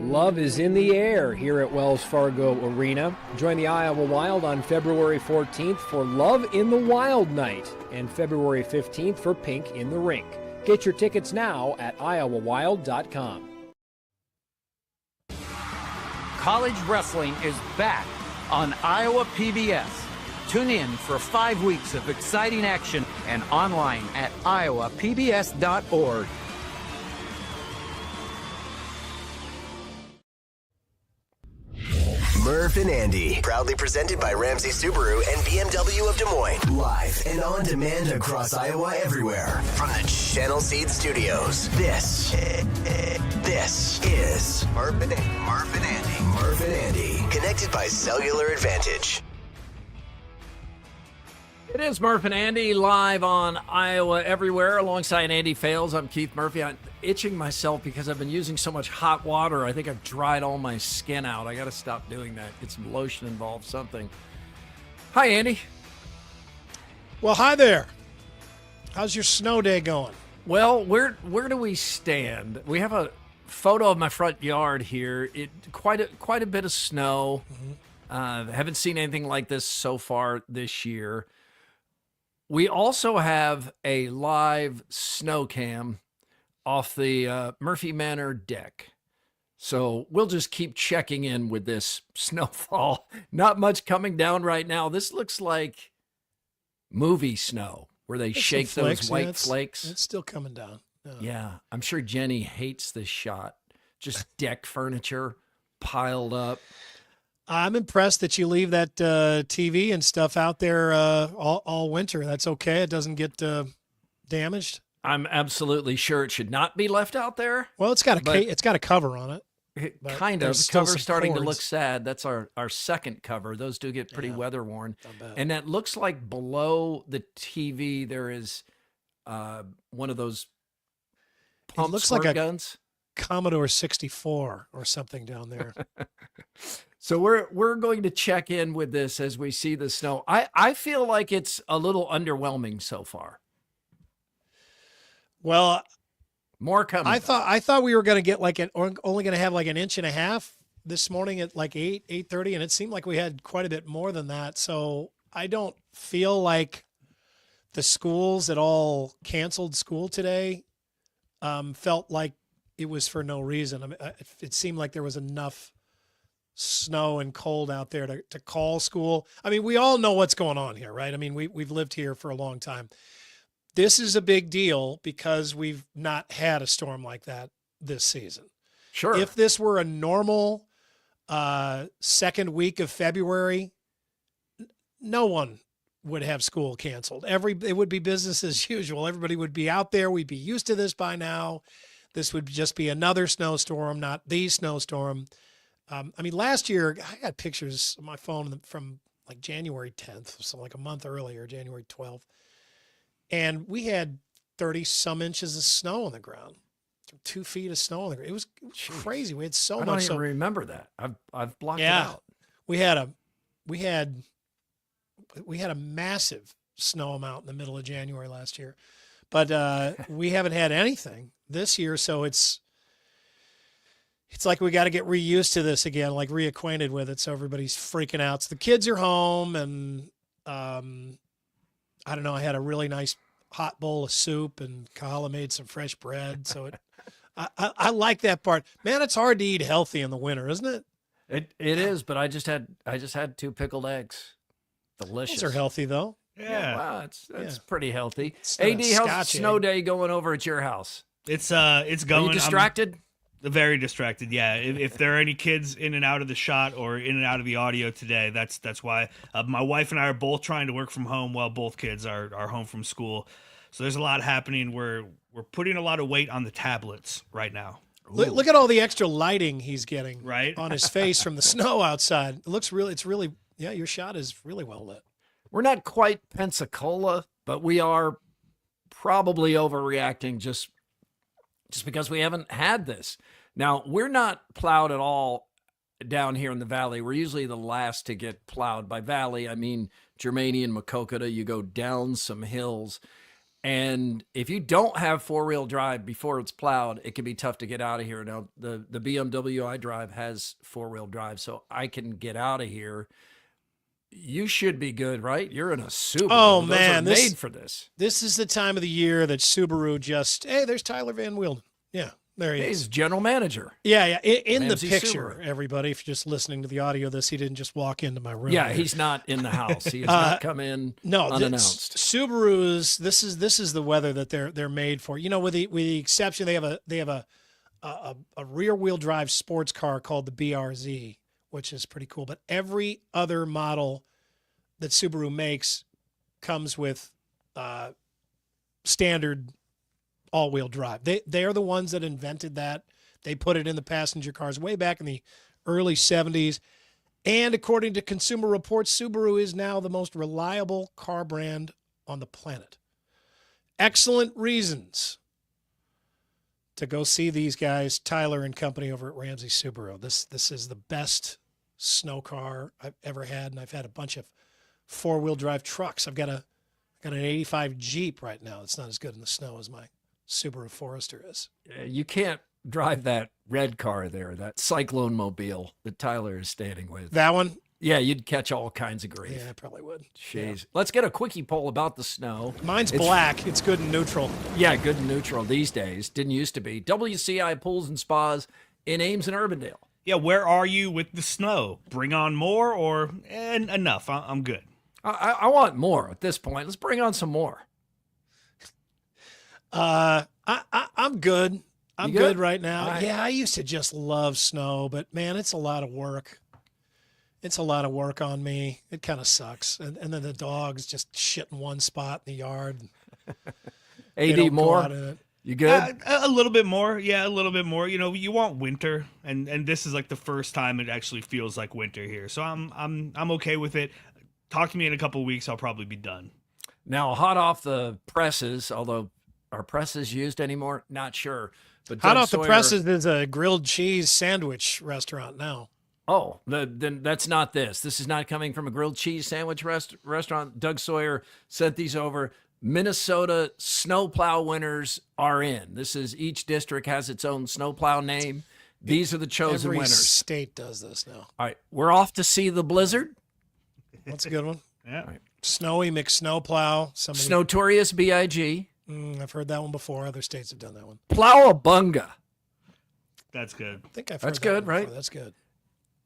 Love is in the air here at Wells Fargo Arena. Join the Iowa Wild on February 14th for Love in the Wild Night and February 15th for Pink in the Rink. Get your tickets now at iowawild.com. College wrestling is back on Iowa PBS. Tune in for 5 weeks of exciting action and online at iowapbs.org. Murph and Andy, proudly presented by Ramsey Subaru and BMW of Des Moines. Live and on demand across Iowa everywhere. From the Channel Seed Studios. This is Murph and Andy. Murph and Andy, connected by cellular advantage. It is Murph and Andy live on Iowa Everywhere alongside Andy Fales. I'm Keith Murphy. I'm itching myself because I've been using so much hot water. I think I've dried all my skin out. I got to stop doing that. Get some lotion involved, something. Hi, Andy. Well, hi there. How's your snow day going? Well, where do we stand? We have a photo of my front yard here. Quite a bit of snow. Haven't seen anything like this so far this year. We also have a live snow cam off the Murphy Manor deck. So we'll just keep checking in with this snowfall. Not much coming down right now. This looks like movie snow where they shake those white flakes. It's still coming down. Yeah, I'm sure Jenny hates this shot. Just deck furniture piled up. I'm impressed that you leave that TV and stuff out there all winter. That's okay. It doesn't get damaged. I'm absolutely sure it should not be left out there. Well, it's got a cover on it. Kind of. The cover's starting to look sad. That's our second cover. Those do get pretty weather worn. And that looks like below the TV there is one of those pump squirt guns. Commodore 64 or something down there. So we're going to check in with this as we see the snow. I feel like it's a little underwhelming so far. Well, more coming. I thought we were going to get only going to have like an inch and a half this morning at like 8:30, and it seemed like we had quite a bit more than that. So I don't feel like the schools that all canceled school today felt like it was for no reason. I mean, it seemed like there was enough snow and cold out there to call school. I mean, we all know what's going on here, right? I mean, we've lived here for a long time. This is a big deal because we've not had a storm like that this season. Sure. If this were a normal second week of February, no one would have school canceled. It would be business as usual. Everybody would be out there. We'd be used to this by now. This would just be another snowstorm, not the snowstorm. I mean, last year, I got pictures on my phone from like January 10th, so like a month earlier, January 12th. And we had 30-some inches of snow on the ground, 2 feet of snow on the ground. It was crazy. We had so much. I don't even remember that. I've blocked it out. We had a massive snow amount in the middle of January last year. But we haven't had anything this year, so it's like we got to get reused to this again, like reacquainted with it. So everybody's freaking out. So the kids are home, and I don't know. I had a really nice hot bowl of soup, and Kahala made some fresh bread. So I like that part. Man, it's hard to eat healthy in the winter, isn't it? It is, but I just had 2 pickled eggs. Delicious. Those are healthy though. Yeah, wow, it's pretty healthy. AD, how's the snow day going over at your house? It's going. Are you distracted? Very distracted. Yeah. If there are any kids in and out of the shot or in and out of the audio today, that's why. My wife and I are both trying to work from home while both kids are home from school. So there's a lot happening. We're putting a lot of weight on the tablets right now. Look at all the extra lighting he's getting right on his face from the snow outside. It's really, your shot is really well lit. We're not quite Pensacola, but we are probably overreacting just because we haven't had this. Now, we're not plowed at all down here in the valley. We're usually the last to get plowed. By valley, I mean Germania and Maquoketa. You go down some hills. And if you don't have four-wheel drive before it's plowed, it can be tough to get out of here. Now, the BMW I drive has four-wheel drive, so I can get out of here. You should be good, right? You're in a Subaru. Oh, Those man. are made for this. This is the time of the year that Subaru just, hey, there's Tyler Van Wielden. Yeah, there he is. He's general manager. Yeah. In the Ramsey picture, Subaru. Everybody, if you're just listening to the audio of this, he didn't just walk into my room. Yeah, here. he's not in the house. He has not come in unannounced. Subarus, this is the weather that they're made for. You know, with the exception, they have a rear wheel drive sports car called the BRZ, which is pretty cool. But every other model that Subaru makes comes with standard all-wheel drive. They are the ones that invented that. They put it in the passenger cars way back in the early 70s. And according to Consumer Reports, Subaru is now the most reliable car brand on the planet. Excellent reasons to go see these guys, Tyler and company over at Ramsey Subaru. This is the best snow car I've ever had, and I've had a bunch of four-wheel drive trucks. I've got an 85 Jeep right now. It's not as good in the snow as my Subaru Forester is. You can't drive that red car there, that Cyclone mobile that Tyler is standing with. That one? Yeah, you'd catch all kinds of grief. Yeah, I probably would. Jeez. Yeah. Let's get a quickie poll about the snow. Mine's black. It's good and neutral. Yeah, good and neutral these days. Didn't used to be. WCI Pools and Spas in Ames and Urbandale. Yeah, where are you with the snow? Bring on more or enough? I'm good. I want more at this point. Let's bring on some more. I'm good. I'm You good right now. right. Yeah, I used to just love snow, but man, it's a lot of work. It's a lot of work on me. It kind of sucks. And then the dogs just shit in one spot in the yard. They AD don't go more. out in it. You good? A little bit more. Yeah, a little bit more. You know, you want winter, and this is like the first time it actually feels like winter here. So I'm okay with it. Talk to me in a couple of weeks. I'll probably be done. Now, hot off the presses, although are presses used anymore? Not sure. But Hot Doug off the Sawyer- presses is a grilled cheese sandwich restaurant now. Oh, then that's not this. This is not coming from a grilled cheese sandwich restaurant. Doug Sawyer sent these over. Minnesota snowplow winners are in. This is each district has its own snowplow name. These are the chosen Every winners. state does this now. All right, we're off to see the blizzard. That's a good one. Yeah. Right. Snowy McSnowplow. Snowtorious BIG. I've heard that one before. Other states have done that one. Plowabunga. That's good. I think I've That's heard that good, one right? before. That's good.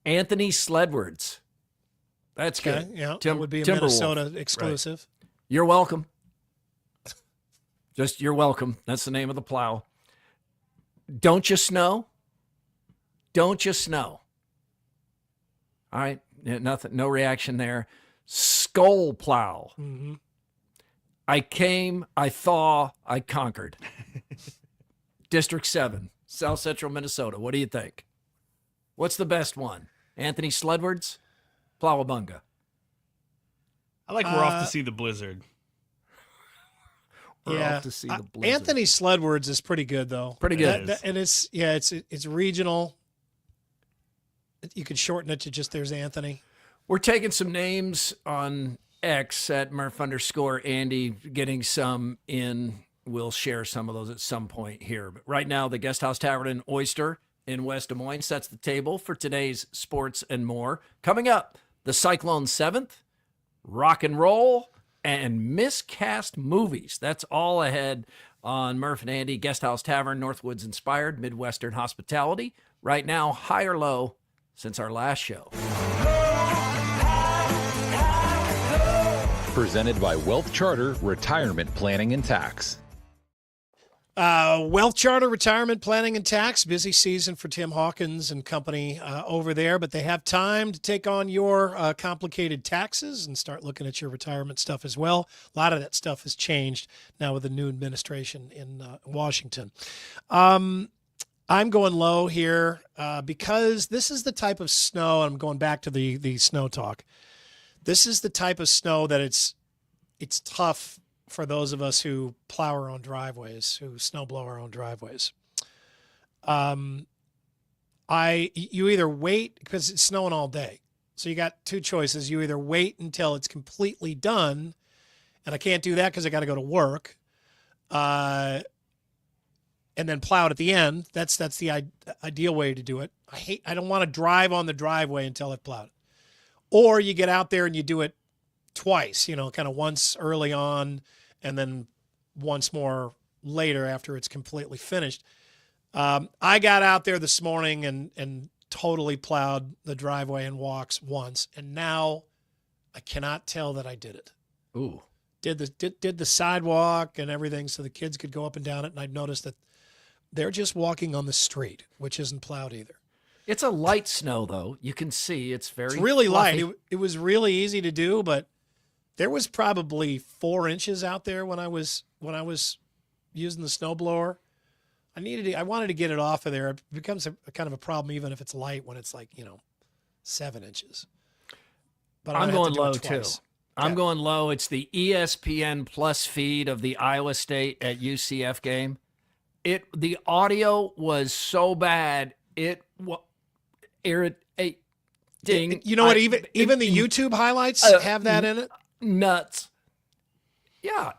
Anthony Sledwards. That's Okay, good. yeah, Tim- that would be a Timberwolf. Minnesota exclusive. You're welcome. Just you're welcome. That's the name of the plow. Don't you snow? Don't you snow? All right. Yeah, nothing. No reaction there. Skull plow. Mm-hmm. I came. I thaw. I conquered. District 7, South Central Minnesota. What do you think? What's the best one? Anthony Sledwards? Plowabunga. I like we're off to see the blizzard. We're Yeah, off to see the blizzard. Anthony Sledwards is pretty good though. Pretty good. And it's regional. You could shorten it to just there's Anthony. We're taking some names on X at Murph_Andy, getting some in. We'll share some of those at some point here. But right now, the Guest House Tavern and Oyster in West Des Moines sets the table for today's sports and more. Coming up, the Cyclones 7th, rock and roll, and miscast movies. That's all ahead on Murph and Andy, Guest House Tavern, Northwoods inspired, Midwestern hospitality. Right now, high or low since our last show. Presented by Wealth Charter Retirement Planning and Tax. Wealth Charter Retirement Planning and Tax. Busy season for Tim Hawkins and company over there, but they have time to take on your complicated taxes and start looking at your retirement stuff as well. A lot of that stuff has changed now with the new administration in Washington. I'm going low here because this is the type of snow, and I'm going back to the snow talk. This is the type of snow that it's tough for those of us who plow our own driveways, who snow blow our own driveways. You either wait because it's snowing all day. So you got two choices. You either wait until it's completely done, and I can't do that because I got to go to work, and then plowed at the end. That's the ideal way to do it. I don't want to drive on the driveway until it plowed. Or you get out there and you do it twice, kind of once early on and then once more later after it's completely finished. I got out there this morning and totally plowed the driveway and walks once, and now I cannot tell that I did it. Ooh. Did the sidewalk and everything so the kids could go up and down it, and I'd noticed that they're just walking on the street, which isn't plowed either. It's a light snow, though. You can see it's really fluffy. light. It was really easy to do, but there was probably 4 inches out there when I was using the snowblower. I wanted to get it off of there. It becomes a kind of a problem even if it's light when it's 7 inches. But I'm going low too. Okay. I'm going low. It's the ESPN Plus feed of the Iowa State at UCF game. The audio was so bad. It was irritating. You know what? Even the YouTube highlights have that in it. Nuts. Yeah.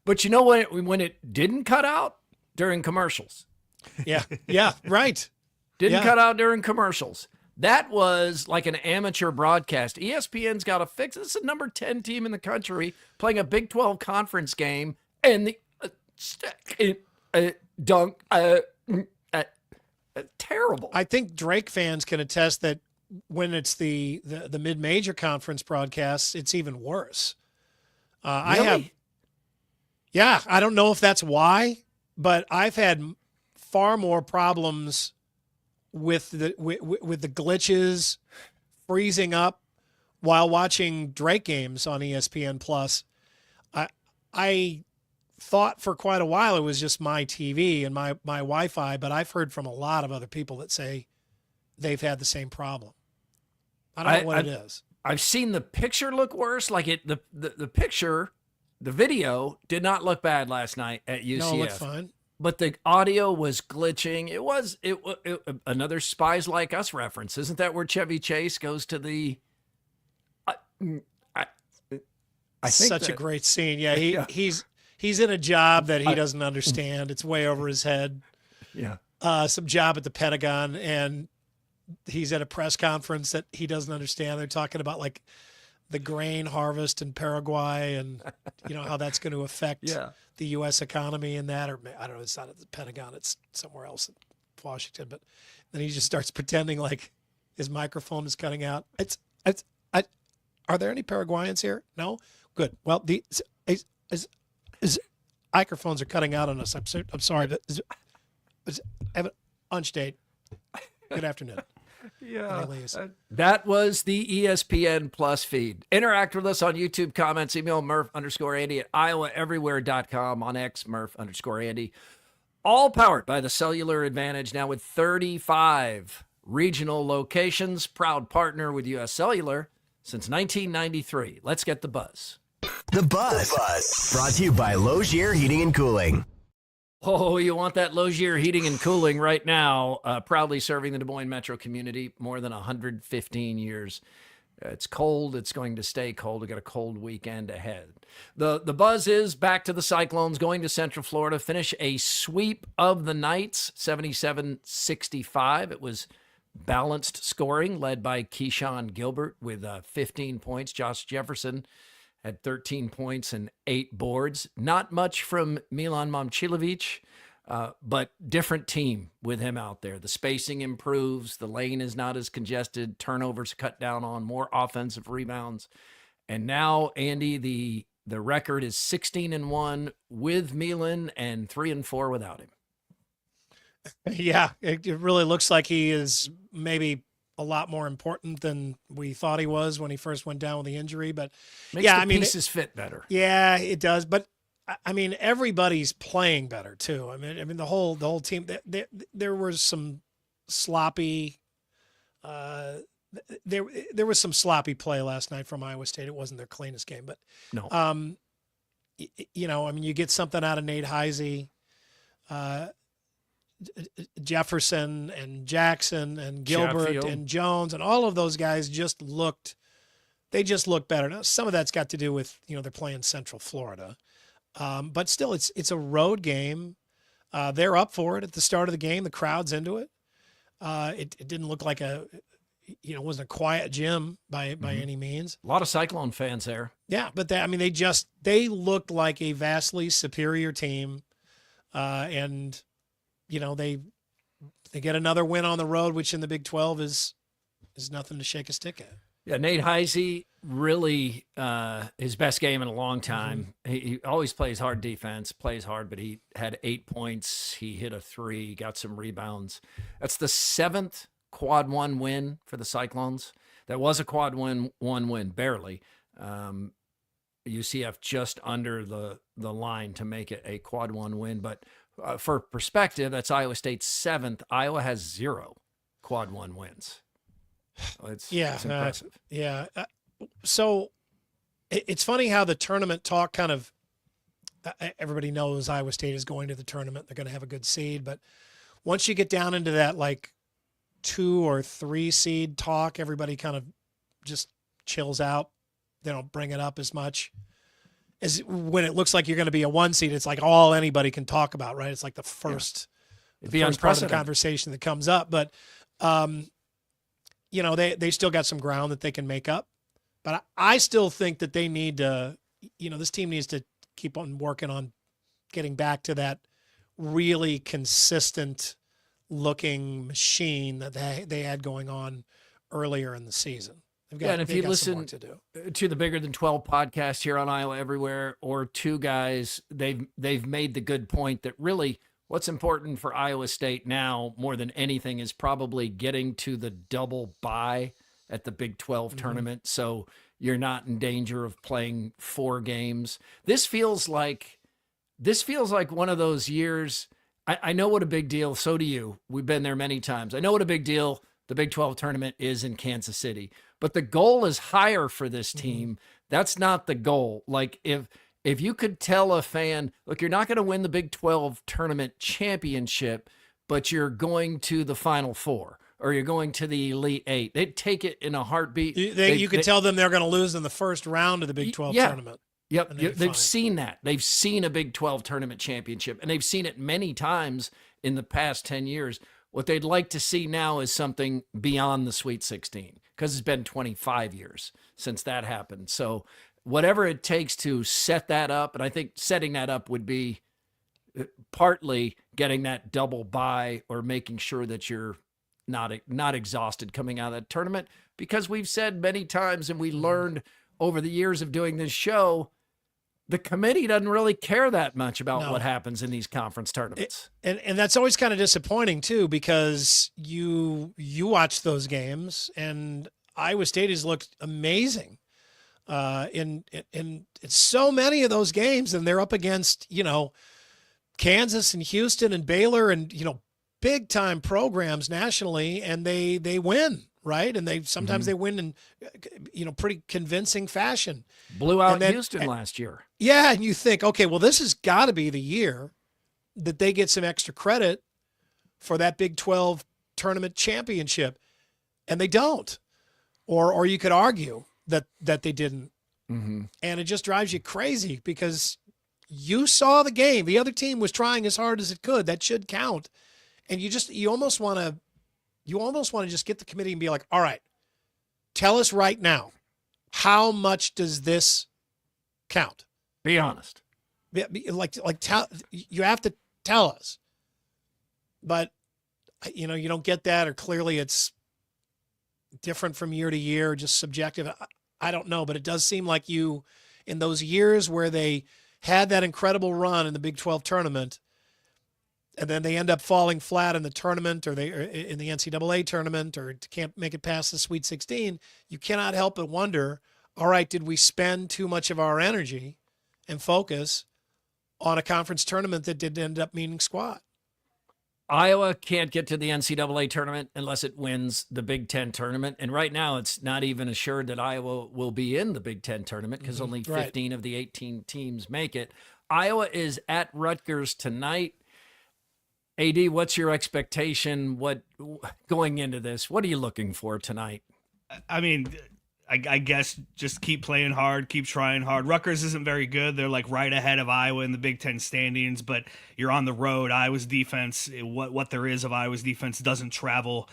But you know what? When it didn't cut out during commercials. Yeah. Yeah. Right. Didn't cut out during commercials. That was like an amateur broadcast. ESPN's got to fix it. This is the number 10 team in the country playing a Big 12 conference game, and the terrible. I think Drake fans can attest that when it's the mid-major conference broadcasts, it's even worse. Really? I don't know if that's why, but I've had far more problems with the glitches, freezing up while watching Drake games on ESPN Plus. I thought for quite a while it was just my TV and my Wi-Fi, but I've heard from a lot of other people that say they've had the same problem. I don't know what it is. I've seen the picture look worse. Like the picture, the video did not look bad last night at UCF. No, it looked fine. But the audio was glitching. It was another Spies Like Us reference. Isn't that where Chevy Chase goes to the? I think such a great scene. Yeah, he's in a job that he doesn't understand. It's way over his head. Yeah. Some job at the Pentagon, and he's at a press conference that he doesn't understand. They're talking about like the grain harvest in Paraguay and how that's going to affect the U.S. economy and that, or I don't know, it's not at the Pentagon, it's somewhere else in Washington. But then he just starts pretending like his microphone is cutting out. Are there any Paraguayans here? No? Good. Well, his microphones are cutting out on us. I'm sorry. But I have an lunch date. Good afternoon. Yeah. That was the ESPN Plus feed. Interact with us on YouTube comments. Email Murph_Andy at iowaeverywhere.com, on X, Murph_Andy. All powered by the Cellular Advantage, now with 35 regional locations. Proud partner with U.S. Cellular since 1993. Let's get the buzz. The Buzz. Brought to you by Logier Heating and Cooling. Oh, you want that Logier Heating and Cooling right now. Proudly serving the Des Moines metro community more than 115 years. It's cold. It's going to stay cold. We got a cold weekend ahead. The buzz is back to the Cyclones going to Central Florida. Finish a sweep of the Knights, 77-65. It was balanced scoring led by Keyshawn Gilbert with 15 points. Josh Jefferson had 13 points and 8 boards. Not much from Milan Momcilovic, but different team with him out there. The spacing improves. The lane is not as congested. Turnovers cut down on, more offensive rebounds. And now, Andy, the record is 16-1 with Milan and 3-4 without him. Yeah, it really looks like he is maybe a lot more important than we thought he was when he first went down with the injury. But Makes the pieces fit better. Yeah, it does. But I mean, everybody's playing better too. I mean, the whole team. There was some sloppy. There was some sloppy play last night from Iowa State. It wasn't their cleanest game, but no. I mean, you get something out of Nate Heisey. Jefferson and Jackson and Gilbert Sheffield and Jones and all of those guys just looked better. Now, some of that's got to do with, they're playing Central Florida. But still, it's a road game. They're up for it at the start of the game. The crowd's into it. It didn't look like it wasn't a quiet gym by any means. A lot of Cyclone fans there. Yeah, but they looked like a vastly superior team, and they get another win on the road, which in the Big 12 is nothing to shake a stick at. Yeah, Nate Heisey, really his best game in a long time. He always plays hard defense, plays hard, but he had 8 points. He hit a 3, got some rebounds. That's the 7th quad 1 win for the Cyclones. That was a quad 1 win, barely. UCF just under the line to make it a quad 1 win. But for perspective, that's Iowa State's 7th. Iowa has 0 quad 1 wins. It's impressive. So it's funny how the tournament talk kind of, everybody knows Iowa State is going to the tournament. They're going to have a good seed. But once you get down into that like 2 or 3 seed talk, everybody kind of just chills out. They don't bring it up as much as when it looks like you're going to be a 1 seed. It's like all anybody can talk about, right? It's like the first, part of the conversation that comes up. But, they still got some ground that they can make up. But I still think that they need to, this team needs to keep on working on getting back to that really consistent looking machine that they had going on earlier in the season. And if you listen to the Bigger Than 12 podcast here on Iowa Everywhere, or two guys, they've made the good point that really what's important for Iowa State now more than anything is probably getting to the double bye at the Big 12 tournament. So you're not in danger of playing 4 games. This feels like one of those years. I know what a big deal. So do you. We've been there many times. I know what a big deal the Big 12 tournament is in Kansas City, but the goal is higher for this team. That's not the goal. Like if you could tell a fan, look, you're not going to win the Big 12 tournament championship, but you're going to the Final Four or you're going to the Elite 8. They'd take it in a heartbeat. You could tell them they're going to lose in the first round of the Big 12 tournament. Yep. They've seen that. They've seen a Big 12 tournament championship, and they've seen it many times in the past 10 years. What they'd like to see now is something beyond the Sweet 16, because it's been 25 years since that happened. So whatever it takes to set that up, and I think setting that up would be partly getting that double bye or making sure that you're not exhausted coming out of that tournament, because we've said many times, and we learned over the years of doing this show, the committee doesn't really care that much about what happens in these conference tournaments. And that's always kind of disappointing too, because you watch those games and Iowa State has looked amazing in so many of those games, and they're up against, Kansas and Houston and Baylor and, big time programs nationally, and they win. Right. And sometimes they win in, pretty convincing fashion. Blew out Houston last year. Yeah. And you think, okay, well, this has got to be the year that they get some extra credit for that Big 12 tournament championship. And they don't. Or you could argue that they didn't. And it just drives you crazy, because you saw the game. The other team was trying as hard as it could. That should count. And you almost want to just get the committee and be like, all right, tell us right now, how much does this count? Be honest. You have to tell us. But, you don't get that, or clearly it's different from year to year, just subjective. I don't know, but it does seem like in those years where they had that incredible run in the Big 12 tournament, and then they end up falling flat in the tournament, or in the NCAA tournament, or can't make it past the Sweet 16, you cannot help but wonder, all right, did we spend too much of our energy and focus on a conference tournament that didn't end up meaning squat? Iowa can't get to the NCAA tournament unless it wins the Big Ten tournament. And right now it's not even assured that Iowa will be in the Big Ten tournament, because only 15 of the 18 teams make it. Iowa is at Rutgers tonight. AD, what's your expectation? Going into this, what are you looking for tonight? I mean, I guess just keep playing hard, keep trying hard. Rutgers isn't very good. They're like right ahead of Iowa in the Big Ten standings, but you're on the road. Iowa's defense, what there is of Iowa's defense, doesn't travel.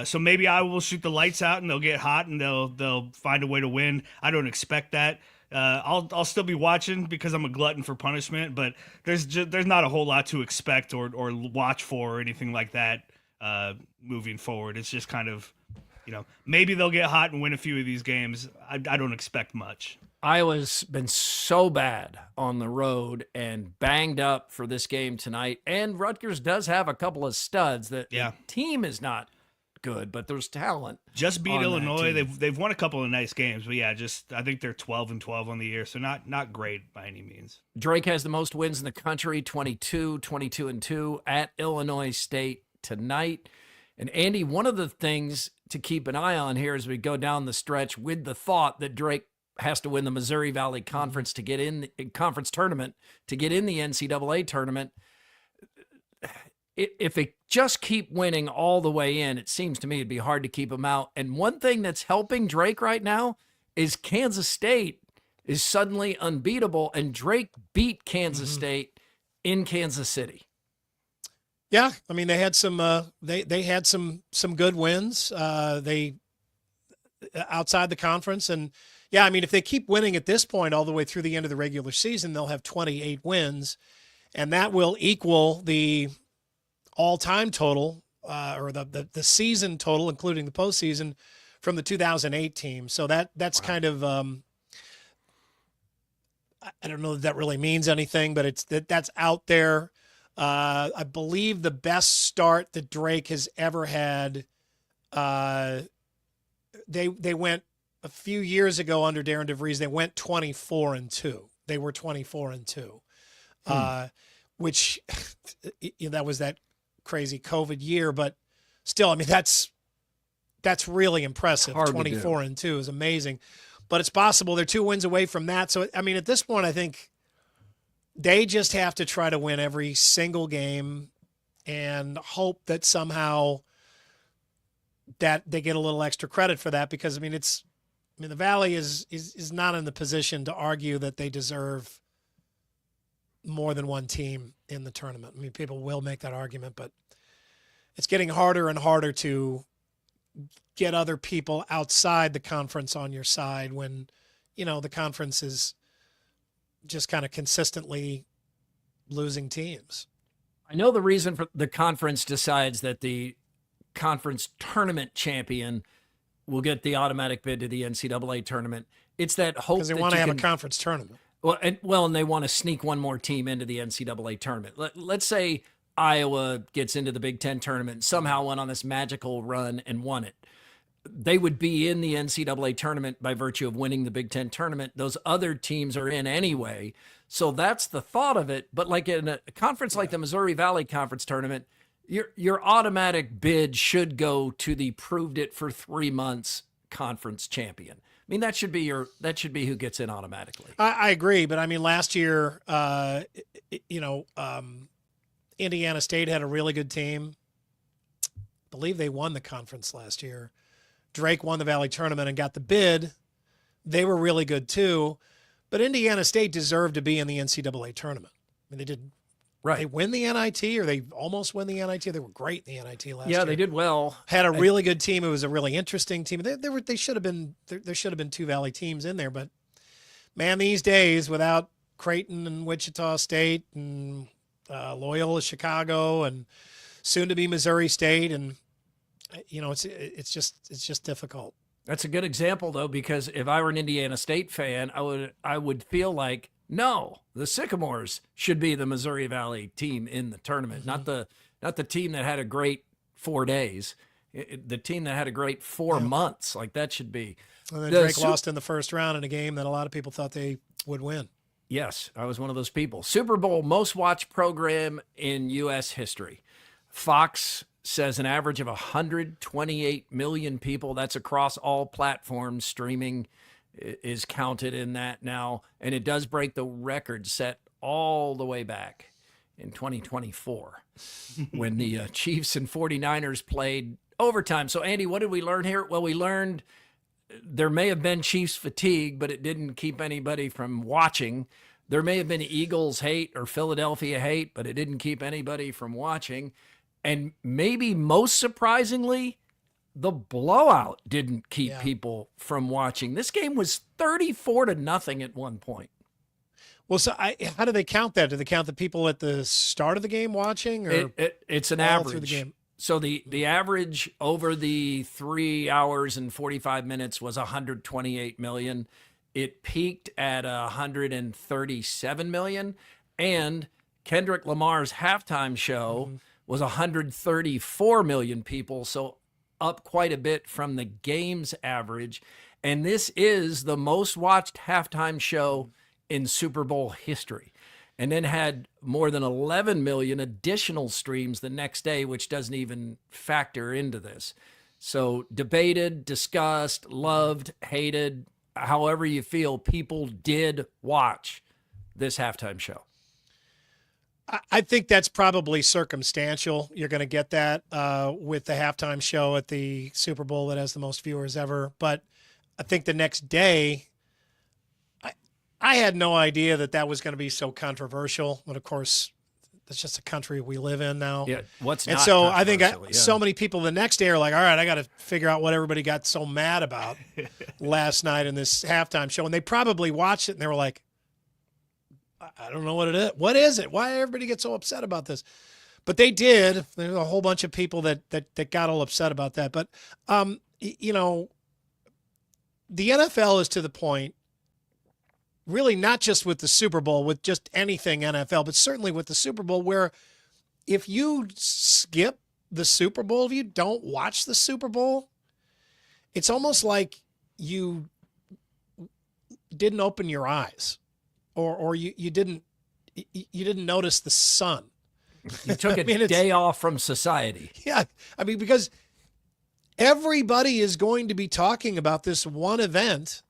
So maybe Iowa will shoot the lights out and they'll get hot and they'll find a way to win. I don't expect that. I'll still be watching because I'm a glutton for punishment, but there's not a whole lot to expect or watch for or anything like that moving forward. It's just kind of, maybe they'll get hot and win a few of these games. I don't expect much. Iowa's been so bad on the road and banged up for this game tonight. And Rutgers does have a couple of studs. The team is not good, but there's talent. Just beat Illinois. They've won a couple of nice games, but I think they're 12-12 on the year, so not great by any means. Drake has the most wins in the country, 22-2 at Illinois State tonight. And Andy, one of the things to keep an eye on here as we go down the stretch with the thought that Drake has to win the Missouri Valley Conference to get in the conference tournament, to get in the NCAA tournament. If they just keep winning all the way in, it seems to me it'd be hard to keep them out. And one thing that's helping Drake right now is Kansas State is suddenly unbeatable, and Drake beat Kansas State in Kansas City. Yeah, I mean they had some they had some good wins. They outside the conference, and yeah, I mean if they keep winning at this point all the way through the end of the regular season, they'll have 28 wins, and that will equal the all-time total or the season total, including the postseason, from the 2008 team. So that's kind of I don't know that really means anything, but that's out there. I believe the best start that Drake has ever had, they went a few years ago under Darren DeVries. They went 24-2. They were 24-2, which that was that crazy COVID year, but still, I mean that's really impressive. 24-2 is amazing, but it's possible they're 2 wins away from that. So I mean, at this point, I think they just have to try to win every single game and hope that somehow that they get a little extra credit for that, because I mean the Valley is not in the position to argue that they deserve more than one team in the tournament. I mean, people will make that argument, but it's getting harder and harder to get other people outside the conference on your side when, the conference is just kind of consistently losing teams. I know the reason for the conference decides that the conference tournament champion will get the automatic bid to the NCAA tournament. It's that hope because they want to have a conference tournament. Well, and they want to sneak one more team into the NCAA tournament. Let's say Iowa gets into the Big Ten tournament and somehow went on this magical run and won it. They would be in the NCAA tournament by virtue of winning the Big Ten tournament. Those other teams are in anyway. So that's the thought of it. But like in a conference like the Missouri Valley Conference tournament, your automatic bid should go to the proved it for 3 months conference champion. I mean, that should be who gets in automatically. I agree, but I mean, last year, Indiana State had a really good team. I believe they won the conference last year. Drake won the Valley tournament and got the bid. They were really good too, but Indiana State deserved to be in the NCAA tournament. I mean, they did. Right. They win the NIT, or they almost win the NIT. They were great in the NIT last year. Yeah, they did well. Had a really good team. It was a really interesting team. They should have been. There should have been 2 Valley teams in there, but man, these days without Creighton and Wichita State and Loyola Chicago and soon to be Missouri State, and it's just difficult. That's a good example though, because if I were an Indiana State fan, I would feel like, no, the Sycamores should be the Missouri Valley team in the tournament, not the team that had a great 4 days, the team that had a great 4 months. Like that should be. And then Drake lost in the first round in a game that a lot of people thought they would win. Yes, I was one of those people. Super Bowl most watched program in U.S. history. Fox says an average of 128 million people. That's across all platforms. Streaming is counted in that now, and it does break the record set all the way back in 2024 when the Chiefs and 49ers played overtime. So, Andy, what did we learn here? Well, we learned there may have been Chiefs fatigue, but it didn't keep anybody from watching. There may have been Eagles hate or Philadelphia hate, but it didn't keep anybody from watching. And maybe most surprisingly, the blowout didn't keep people from watching. This game was 34-0 at one point. Well, so how do they count that? Do they count the people at the start of the game watching, or it's an all average through the game? So the average over the 3 hours and 45 minutes was 128 million. It peaked at 137 million, and Kendrick Lamar's halftime show was 134 million people, so up quite a bit from the game's average. And this is the most watched halftime show in Super Bowl history, and then had more than 11 million additional streams the next day, which doesn't even factor into this. So debated, discussed, loved, hated, however you feel, people did watch this halftime show. I think that's probably circumstantial. You're going to get that with the halftime show at the Super Bowl that has the most viewers ever. But I think the next day, I had no idea that was going to be so controversial. But of course, that's just the country we live in now. Yeah, what's and not so I think controversial, so many people the next day are like, all right, I got to figure out what everybody got so mad about last night in this halftime show. And they probably watched it and they were like, I don't know what it is. What is it? Why everybody get so upset about this? But they did. There's a whole bunch of people that got all upset about that. But, you know, the NFL is to the point, really not just with the Super Bowl, with just anything NFL, but certainly with the Super Bowl, where if you skip the Super Bowl, if you don't watch the Super Bowl, it's almost like you didn't open your eyes. Or you didn't notice the sun. You took a day off from society. Yeah, I mean, because everybody is going to be talking about this one event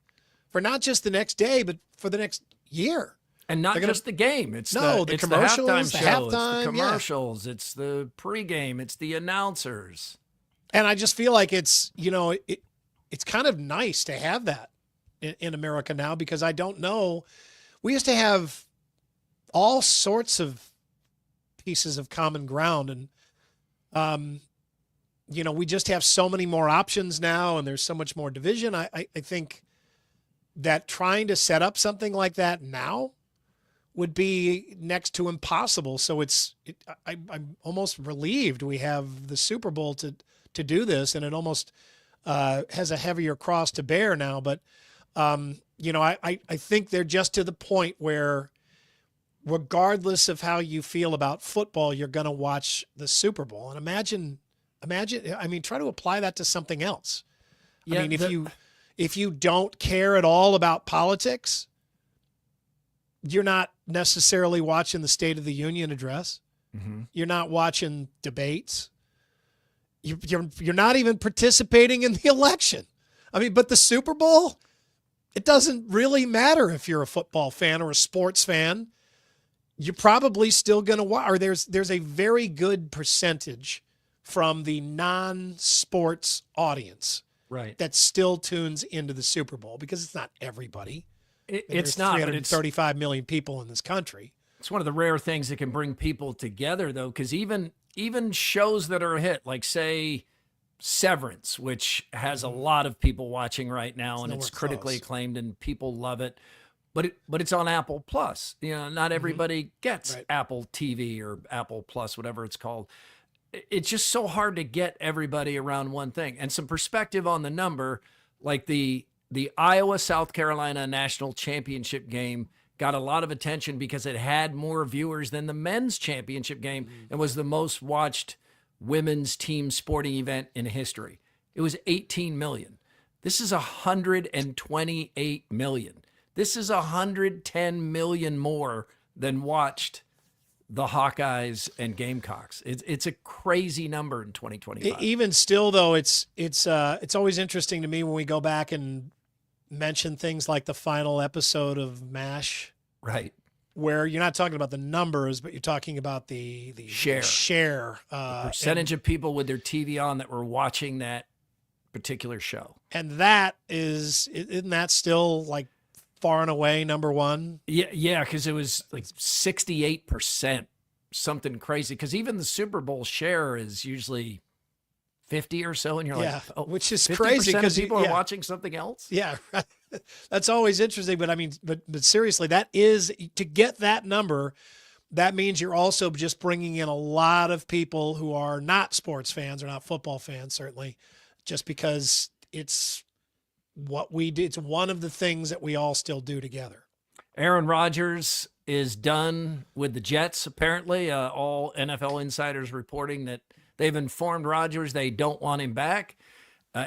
for not just the next day, but for the next year. And not just the game. It's the commercials, the halftime show, it's the commercials, it's the pregame, it's the announcers. And I just feel like it's kind of nice to have that in America now, because I don't know. We used to have all sorts of pieces of common ground, and we just have so many more options now, and there's so much more division. I think that trying to set up something like that now would be next to impossible. So I'm almost relieved we have the Super Bowl to do this, and it almost has a heavier cross to bear now. But I think they're just to the point where, regardless of how you feel about football, you're going to watch the Super Bowl. And imagine, I mean, try to apply that to something else. Yeah, I mean, if you don't care at all about politics, you're not necessarily watching the State of the Union address. Mm-hmm. You're not watching debates. You're not even participating in the election. I mean, but the Super Bowl, it doesn't really matter if you're a football fan or a sports fan. You're probably still going to watch, or there's a very good percentage from the non-sports audience, right, that still tunes into the Super Bowl, because it's not everybody. It's not 335 million people in this country. It's one of the rare things that can bring people together, though, because even shows that are a hit, like say Severance, which has a lot of people watching right now, and it's critically acclaimed and people love it. But it's on Apple Plus. Not everybody gets Apple TV or Apple Plus, whatever it's called. It's just so hard to get everybody around one thing. And some perspective on the number, like the Iowa-South Carolina national championship game got a lot of attention because it had more viewers than the men's championship game and was the most watched women's team sporting event in history. It was 18 million. This is 128 million. This is 110 million more than watched the Hawkeyes and Gamecocks. It's a crazy number in 2025. Even still, though, it's always interesting to me when we go back and mention things like the final episode of MASH, right, where you're not talking about the numbers, but you're talking about the share, the percentage of people with their TV on that were watching that particular show. And that isn't that still like far and away number one? Yeah, because it was like 68%, something crazy. Because even the Super Bowl share is usually 50 or so, and you're like, which is 50% crazy because people are watching something else. Yeah, that's always interesting. But I mean, but seriously, that is to get that number. That means you're also just bringing in a lot of people who are not sports fans or not football fans, certainly, just because it's what we do. It's one of the things that we all still do together. Aaron Rodgers is done with the Jets, apparently. All NFL insiders reporting that they've informed Rodgers they don't want him back.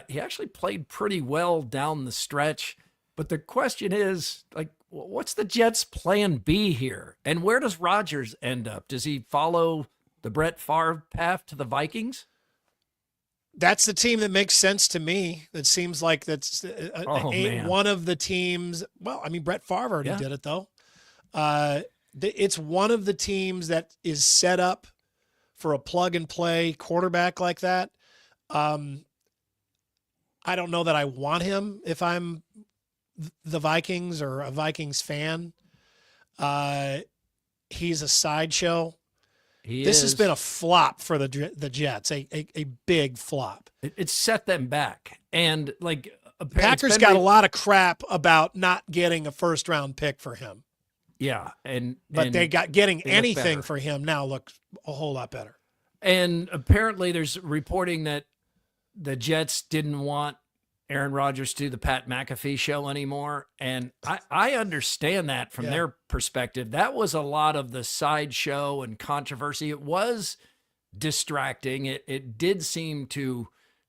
He actually played pretty well down the stretch. But the question is, like, what's the Jets' plan B here? And where does Rodgers end up? Does he follow the Brett Favre path to the Vikings? That's the team that makes sense to me. That seems like that's one of the teams. Well, I mean, Brett Favre already did it, though. It's one of the teams that is set up for a plug-and-play quarterback like that. I don't know that I want him if I'm the Vikings or a Vikings fan. He's a sideshow. This has been a flop for the Jets, a big flop. It set them back. And, like, Packers got a lot of crap about not getting a first-round pick for him. Yeah. But they got getting anything for him now looks a whole lot better. And apparently there's reporting that the Jets didn't want Aaron Rodgers to do the Pat McAfee show anymore. And I understand that from their perspective. That was a lot of the sideshow and controversy. It was distracting. It did seem to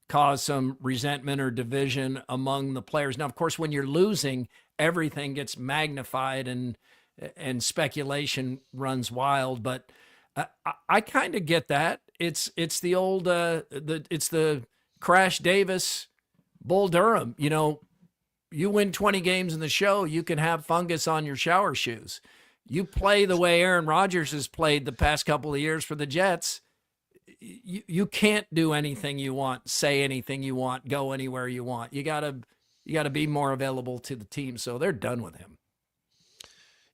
cause some resentment or division among the players. Now, of course, when you're losing, everything gets magnified and speculation runs wild. But I kind of get that. It's the old it's the Crash Davis, Bull Durham. You know, you win 20 games in the show, you can have fungus on your shower shoes. You play the way Aaron Rodgers has played the past couple of years for the Jets, you can't do anything you want, say anything you want, go anywhere you want. You gotta be more available to the team. So they're done with him.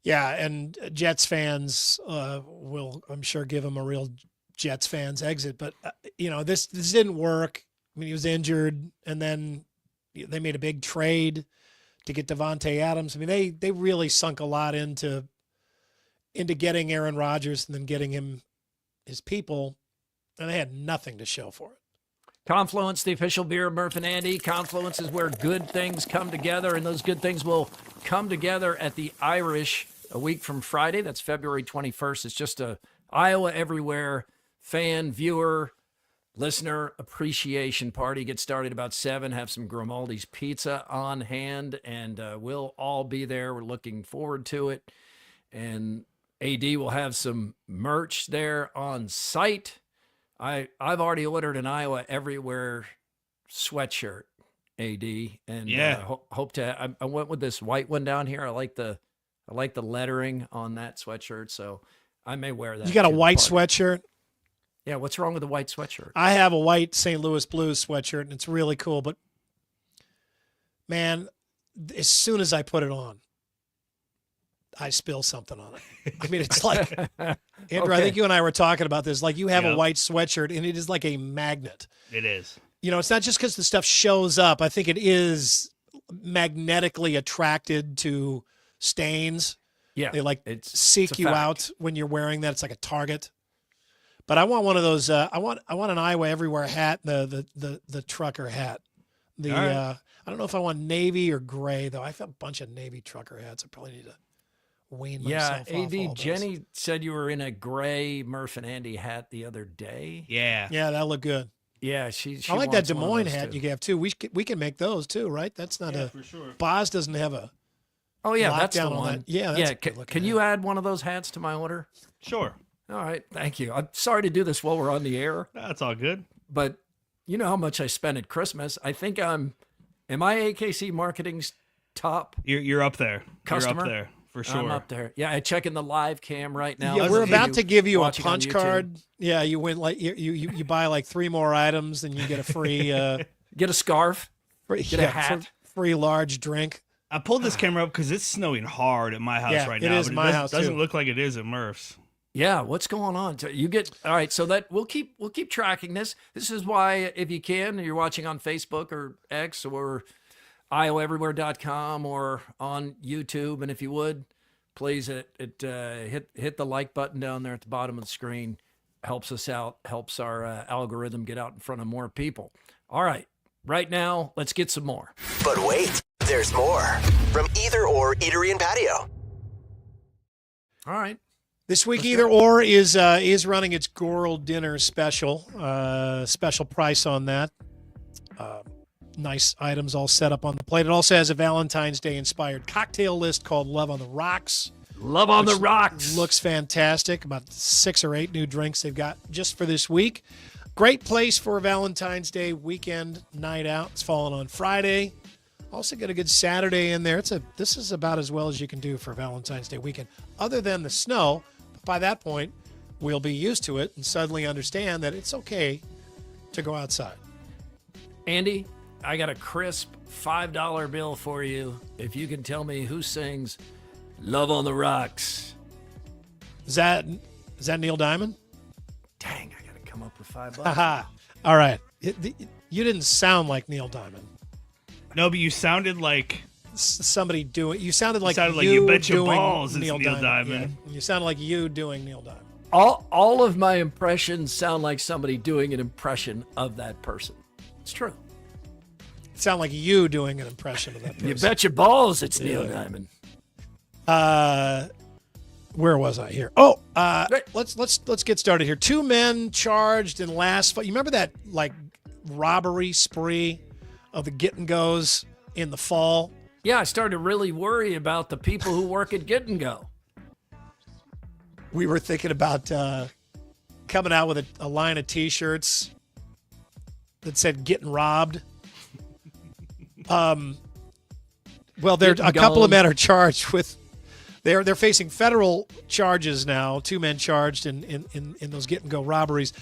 Yeah, and Jets fans will, I'm sure, give him a real Jets fans exit. But this didn't work. I mean, he was injured, and then they made a big trade to get Devontae Adams. I mean, they really sunk a lot into getting Aaron Rodgers and then getting him his people, and they had nothing to show for it. Confluence, the official beer of Murph and Andy. Confluence is where good things come together, and those good things will come together at the Irish a week from Friday. That's February 21st. It's just a Iowa Everywhere fan, viewer, listener appreciation party. Get started about 7. Have some Grimaldi's pizza on hand, and we'll all be there. We're looking forward to it. And AD will have some merch there on site. I've already ordered an Iowa Everywhere sweatshirt, AD, and hope to. I went with this white one down here. I like the lettering on that sweatshirt, so I may wear that. You got a white sweatshirt? Yeah, what's wrong with the white sweatshirt? I have a white St. Louis Blues sweatshirt, and it's really cool. But man, as soon as I put it on, I spill something on it. I mean, it's like, Andrew, okay. I think you and I were talking about this. Like, you have a white sweatshirt, and it is like a magnet. It is. It's not just because the stuff shows up. I think it is magnetically attracted to stains. Yeah. They seek you out when you're wearing that. It's like a target. But I want one of those. I want an Iowa Everywhere hat, the trucker hat. I don't know if I want navy or gray though. I have a bunch of navy trucker hats. I probably need to wean myself off. AD Jenny said you were in a gray Murph and Andy hat the other day. Yeah, that looked good. Yeah, she I like that Des Moines hat you have too. We can make those too, right? That's not for sure. Boz doesn't have a. Oh yeah, that's the one. That. Yeah, that's Can you add one of those hats to my order? Sure. All right, thank you. I'm sorry to do this while we're on the air. That's all good. But you know how much I spent at Christmas. I think am I AKC Marketing's top? You're up there. Customer? You're up there for sure. I'm up there. Yeah, I check in the live cam right now. Yeah, we're about to give you a punch card. Yeah, you win you buy like 3 more items and you get a free Get a scarf. Free, Get a hat. Free large drink. I pulled this camera up because it's snowing hard at my house right now. It is but my house doesn't too. look like it is at Murph's. Yeah, what's going on? You get all right. So that we'll keep tracking this. This is why, if you can, you're watching on Facebook or X or iowaeverywhere.com or on YouTube, and if you would, please hit the like button down there at the bottom of the screen. Helps us out. Helps our algorithm get out in front of more people. All right, right now, let's get some more. But wait, there's more from Either Or Eatery and Patio. All right. This week, Either Or is running its Goral Dinner special. Special price on that. Nice items all set up on the plate. It also has a Valentine's Day inspired cocktail list called Love on the Rocks. Love on the Rocks. Looks fantastic. About 6 or 8 new drinks they've got just for this week. Great place for a Valentine's Day weekend night out. It's falling on Friday. Also got a good Saturday in there. This is about as well as you can do for Valentine's Day weekend, other than the snow. But by that point, we'll be used to it and suddenly understand that it's okay to go outside. Andy, I got a crisp $5 bill for you if you can tell me who sings Love on the Rocks. Is that Neil Diamond? Dang, I got to come up with $5. Haha. All right. You didn't sound like Neil Diamond. No, but you sounded like somebody doing. You sounded like you bet your doing balls Neil it's Neil Diamond. Yeah. You sounded like you doing Neil Diamond. All of my impressions sound like somebody doing an impression of that person. It's true. Sound like you doing an impression of that person. You bet your balls it's Neil Diamond. Where was I here? Oh, let's get started here. 2 men charged in last fight. You remember that like robbery spree of the Get and Goes in the fall? Yeah, I started to really worry about the people who work at Get and Go. We were thinking about coming out with a line of T-shirts that said "Getting Robbed." Well, a couple of men are charged with. They're facing federal charges now. 2 men charged in those Get and Go robberies.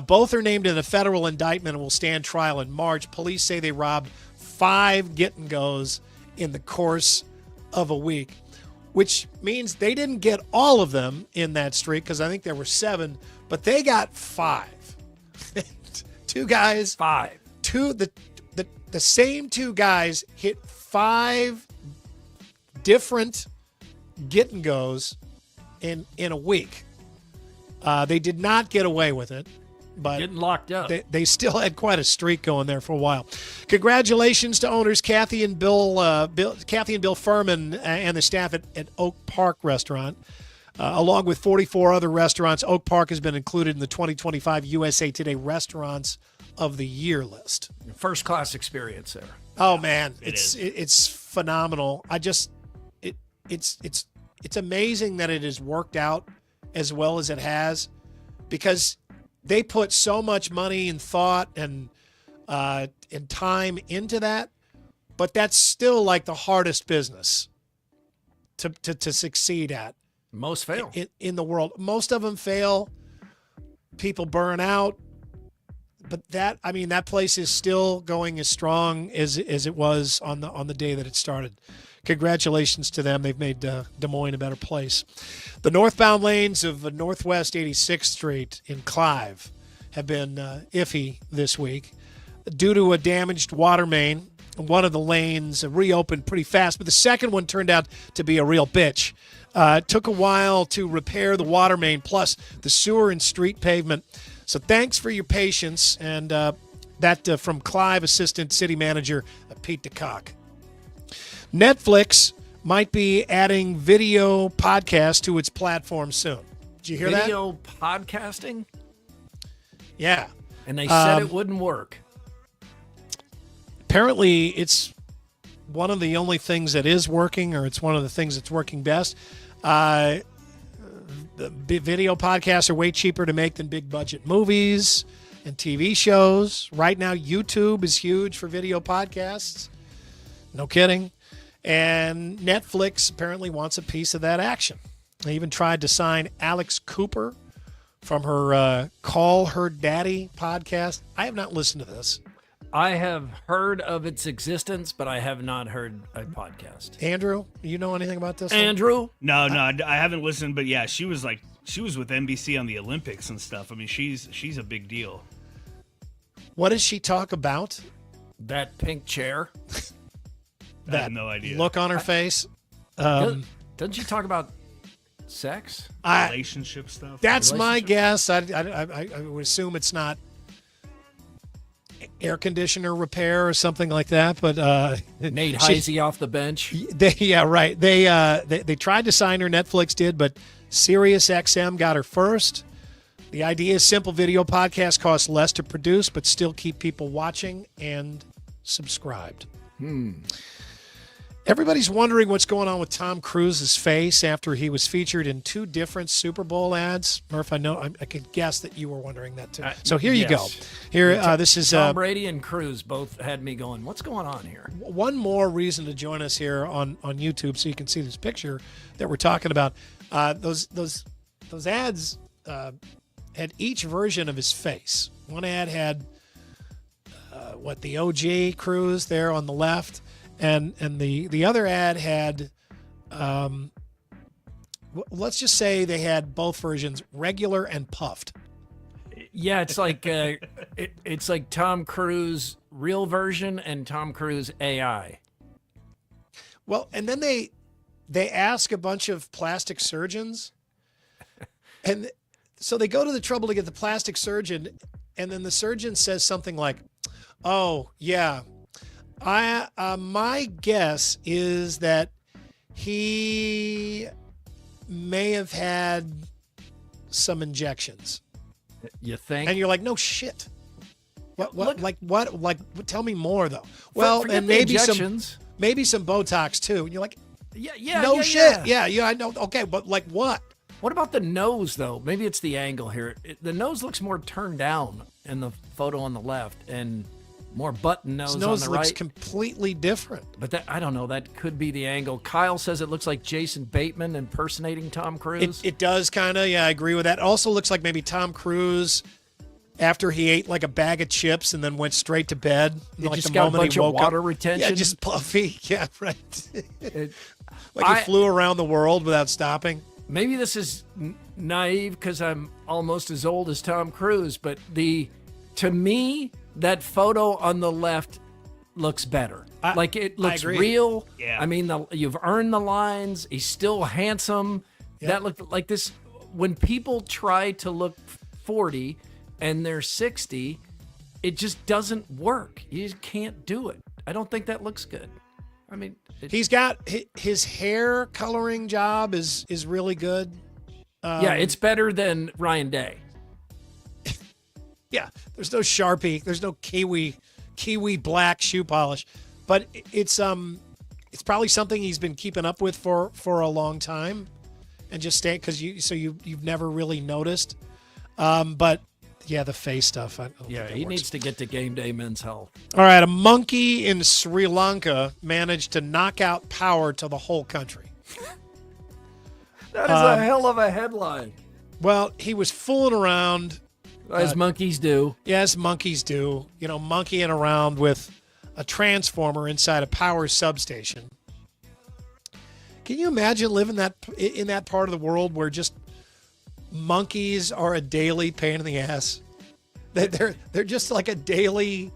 Both are named in a federal indictment and will stand trial in March. Police say they robbed 5 Get and Goes in the course of a week, which means they didn't get all of them in that streak because I think there were 7, but they got 5. 2 guys. 5. The same 2 guys hit 5 different Get and Goes in a week. They did not get away with it, but getting locked up. They still had quite a streak going there for a while. Congratulations to owners Kathy and Bill Furman and the staff at Oak Park Restaurant. Along with 44 other restaurants, Oak Park has been included in the 2025 USA Today Restaurants of the Year list. First class experience there. Oh man, it's phenomenal. It's amazing that it has worked out as well as it has, because they put so much money and thought and time into that, but that's still like the hardest business to succeed at. Most fail in the world. Most of them fail. People burn out. But that place is still going as strong as it was on the day that it started. Congratulations to them. They've made Des Moines a better place. The northbound lanes of Northwest 86th Street in Clive have been iffy this week due to a damaged water main. One of the lanes reopened pretty fast, but the second one turned out to be a real bitch. It took a while to repair the water main, plus the sewer and street pavement. So thanks for your patience, and that from Clive Assistant City Manager Pete DeCock. Netflix might be adding video podcast to its platform soon. Did you hear that? Video podcasting? Yeah. And they said it wouldn't work. Apparently, it's one of the only things that is working, or it's one of the things that's working best. The video podcasts are way cheaper to make than big budget movies and TV shows. Right now, YouTube is huge for video podcasts. No kidding. And Netflix apparently wants a piece of that action. They even tried to sign Alex Cooper from her Call Her Daddy podcast. I have not listened to this. I have heard of its existence, but I have not heard a podcast. Andrew, you know anything about this one? Andrew? No, I haven't listened, but yeah, she was with NBC on the Olympics and stuff. I mean, she's a big deal. What does she talk about? That pink chair. I have no idea. Look on her face. Doesn't she talk about sex? Relationship stuff. That's my guess. I would assume it's not air conditioner repair or something like that. But Nate Heisey off the bench. Right. They tried to sign her. Netflix did, but SiriusXM got her first. The idea is simple: video podcast costs less to produce, but still keep people watching and subscribed. Everybody's wondering what's going on with Tom Cruise's face after he was featured in 2 different Super Bowl ads. Murph, I know I could guess that you were wondering that too. So here you go. Here, this is Tom Brady and Cruise both had me going, what's going on here? One more reason to join us here on YouTube, so you can see this picture that we're talking about. Those ads had each version of his face. One ad had the OG Cruise there on the left. And the other ad had, let's just say they had both versions, regular and puffed. Yeah, it's like it's like Tom Cruise real version and Tom Cruise AI. Well, and then they ask a bunch of plastic surgeons, and so they go to the trouble to get the plastic surgeon, and then the surgeon says something like, "Oh yeah. My guess is that he may have had some injections." You think? And you're like, no shit. What? Look, Like, tell me more though. Well, and maybe some Botox too. And you're like, no shit. Yeah, I know. Okay, but like what? What about the nose though? Maybe it's the angle here. The nose looks more turned down in the photo on the left, and more button nose on the right. His nose looks completely different. But that, I don't know. That could be the angle. Kyle says it looks like Jason Bateman impersonating Tom Cruise. It does kind of. Yeah, I agree with that. Also looks like maybe Tom Cruise after he ate like a bag of chips and then went straight to bed. He like just the got a moment bunch he of woke water up. retention. Yeah, just puffy. Yeah, right. He flew around the world without stopping. Maybe this is naive because I'm almost as old as Tom Cruise, but to me, that photo on the left looks better. It looks real. Yeah. I mean, you've earned the lines. He's still handsome. Yep. That looked like this. When people try to look 40 and they're 60, it just doesn't work. You just can't do it. I don't think that looks good. I mean, he's got his hair coloring job is really good. Yeah, it's better than Ryan Day. Yeah, there's no Sharpie, there's no kiwi black shoe polish, but it's probably something he's been keeping up with for a long time, and just stay because you've never really noticed. But yeah, the face stuff. He needs to get to Game Day Men's Health. All right, a monkey in Sri Lanka managed to knock out power to the whole country. That is a hell of a headline. Well, he was fooling around. As monkeys do. Yes, monkeys do. Monkeying around with a transformer inside a power substation. Can you imagine living in that part of the world where just monkeys are a daily pain in the ass? They're just like a daily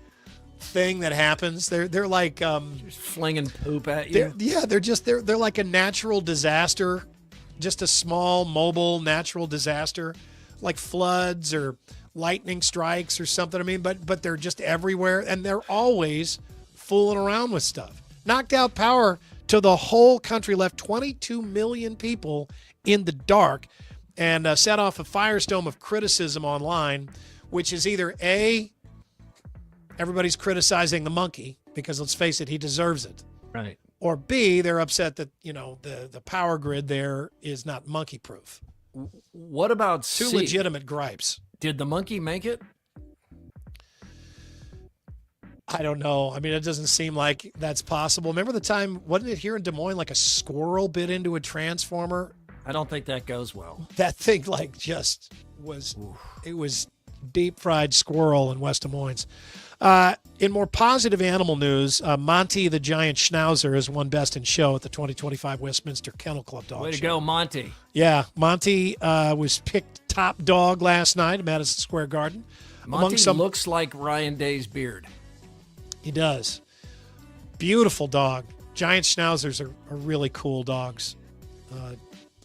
thing that happens. They're like just flinging poop at you. They're like a natural disaster, just a small mobile natural disaster, like floods or lightning strikes or something. I mean, but they're just everywhere, and they're always fooling around with stuff. Knocked out power to the whole country, left 22 million people in the dark, and set off a firestorm of criticism online, which is either A, everybody's criticizing the monkey because, let's face it, he deserves it. Right. Or B, they're upset that, the power grid there is not monkey proof. What about Two C? legitimate gripes. Did the monkey make it? I don't know. I mean, it doesn't seem like that's possible. Remember the time, wasn't it here in Des Moines, like a squirrel bit into a transformer? I don't think that goes well. That thing it was deep fried squirrel in West Des Moines. In more positive animal news, Monty the Giant Schnauzer has won Best in Show at the 2025 Westminster Kennel Club Dog Way to Show. go, Monty. Yeah, Monty was picked top dog last night at Madison Square Garden. Monty looks like Ryan Day's beard. He does. Beautiful dog. Giant Schnauzers are really cool dogs. A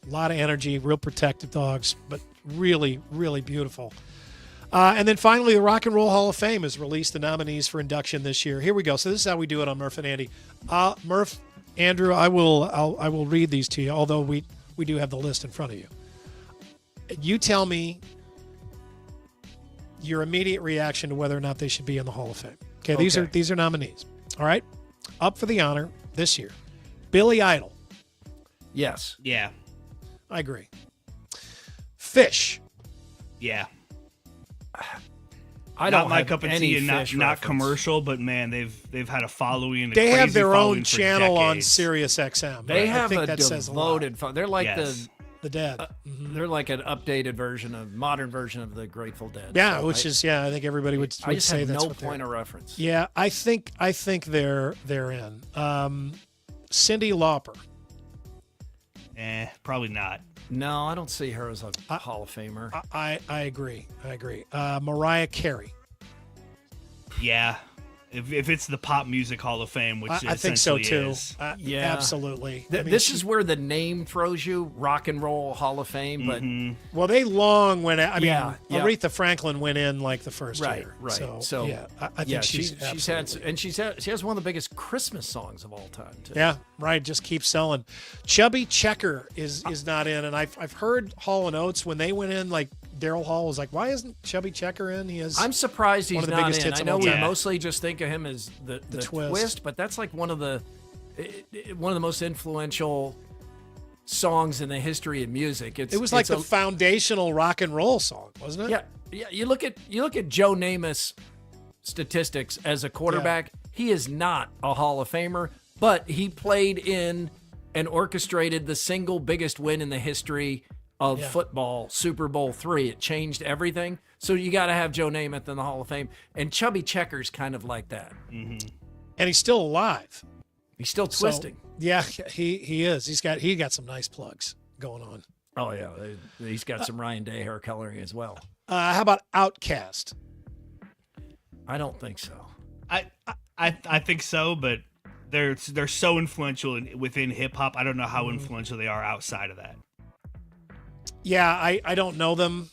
lot of energy, real protective dogs, but really, really beautiful. And then finally, the Rock and Roll Hall of Fame has released the nominees for induction this year. Here we go. So this is how we do it on Murph and Andy. Murph, Andrew, I will read these to you, although we do have the list in front of you. You tell me your immediate reaction to whether or not they should be in the Hall of Fame. Okay, these are nominees. All right? Up for the honor this year. Billy Idol. Yes. Yeah. I agree. Fish. Yeah. I don't not my have cup of any tea and not Fish reference. commercial, but man, they've had a following. They have their following own for channel on decades. Sirius XM. They I have think a that says a lot. devoted. They're like The Dead. they're like an updated version of modern version of the Grateful Dead. Yeah, So I think everybody would I just say have that's no what they're- point of reference. Yeah, I think they're in. Cyndi Lauper. Probably not. No, I don't see her as a Hall of Famer. I agree. Mariah Carey. Yeah. If it's the Pop Music Hall of Fame, which I think so too. is. Yeah. Absolutely. This is where the name throws you, Rock and Roll Hall of Fame, but well, they long went. Yeah. Aretha Franklin went in like the first year. Right. So yeah, I think she's she has one of the biggest Christmas songs of all time too. Yeah, right. Just keep selling. Chubby Checker is not in, and I've heard Hall and Oates when they went in. Like Daryl Hall was like, "Why isn't Chubby Checker in?" He is. I'm surprised he's one of the not biggest in. hits I of know all we time. mostly just think of him as the twist, but that's like one of the most influential songs in the history of music. It was like the foundational rock and roll song, wasn't it? Yeah. You look at Joe Namath's statistics as a quarterback. He is not a Hall of Famer, but he played in and orchestrated the single biggest win in the history of football, Super Bowl III. It changed everything. So you got to have Joe Namath in the Hall of Fame. And Chubby Checker's kind of like that. Mm-hmm. And he's still alive. He's still twisting. Yeah, he is. He got some nice plugs going on. Oh yeah, he's got some Ryan Day hair coloring as well. How about Outkast? I don't think so. I think so, but they're so influential within hip hop. I don't know how influential they are outside of that. Yeah, I don't know them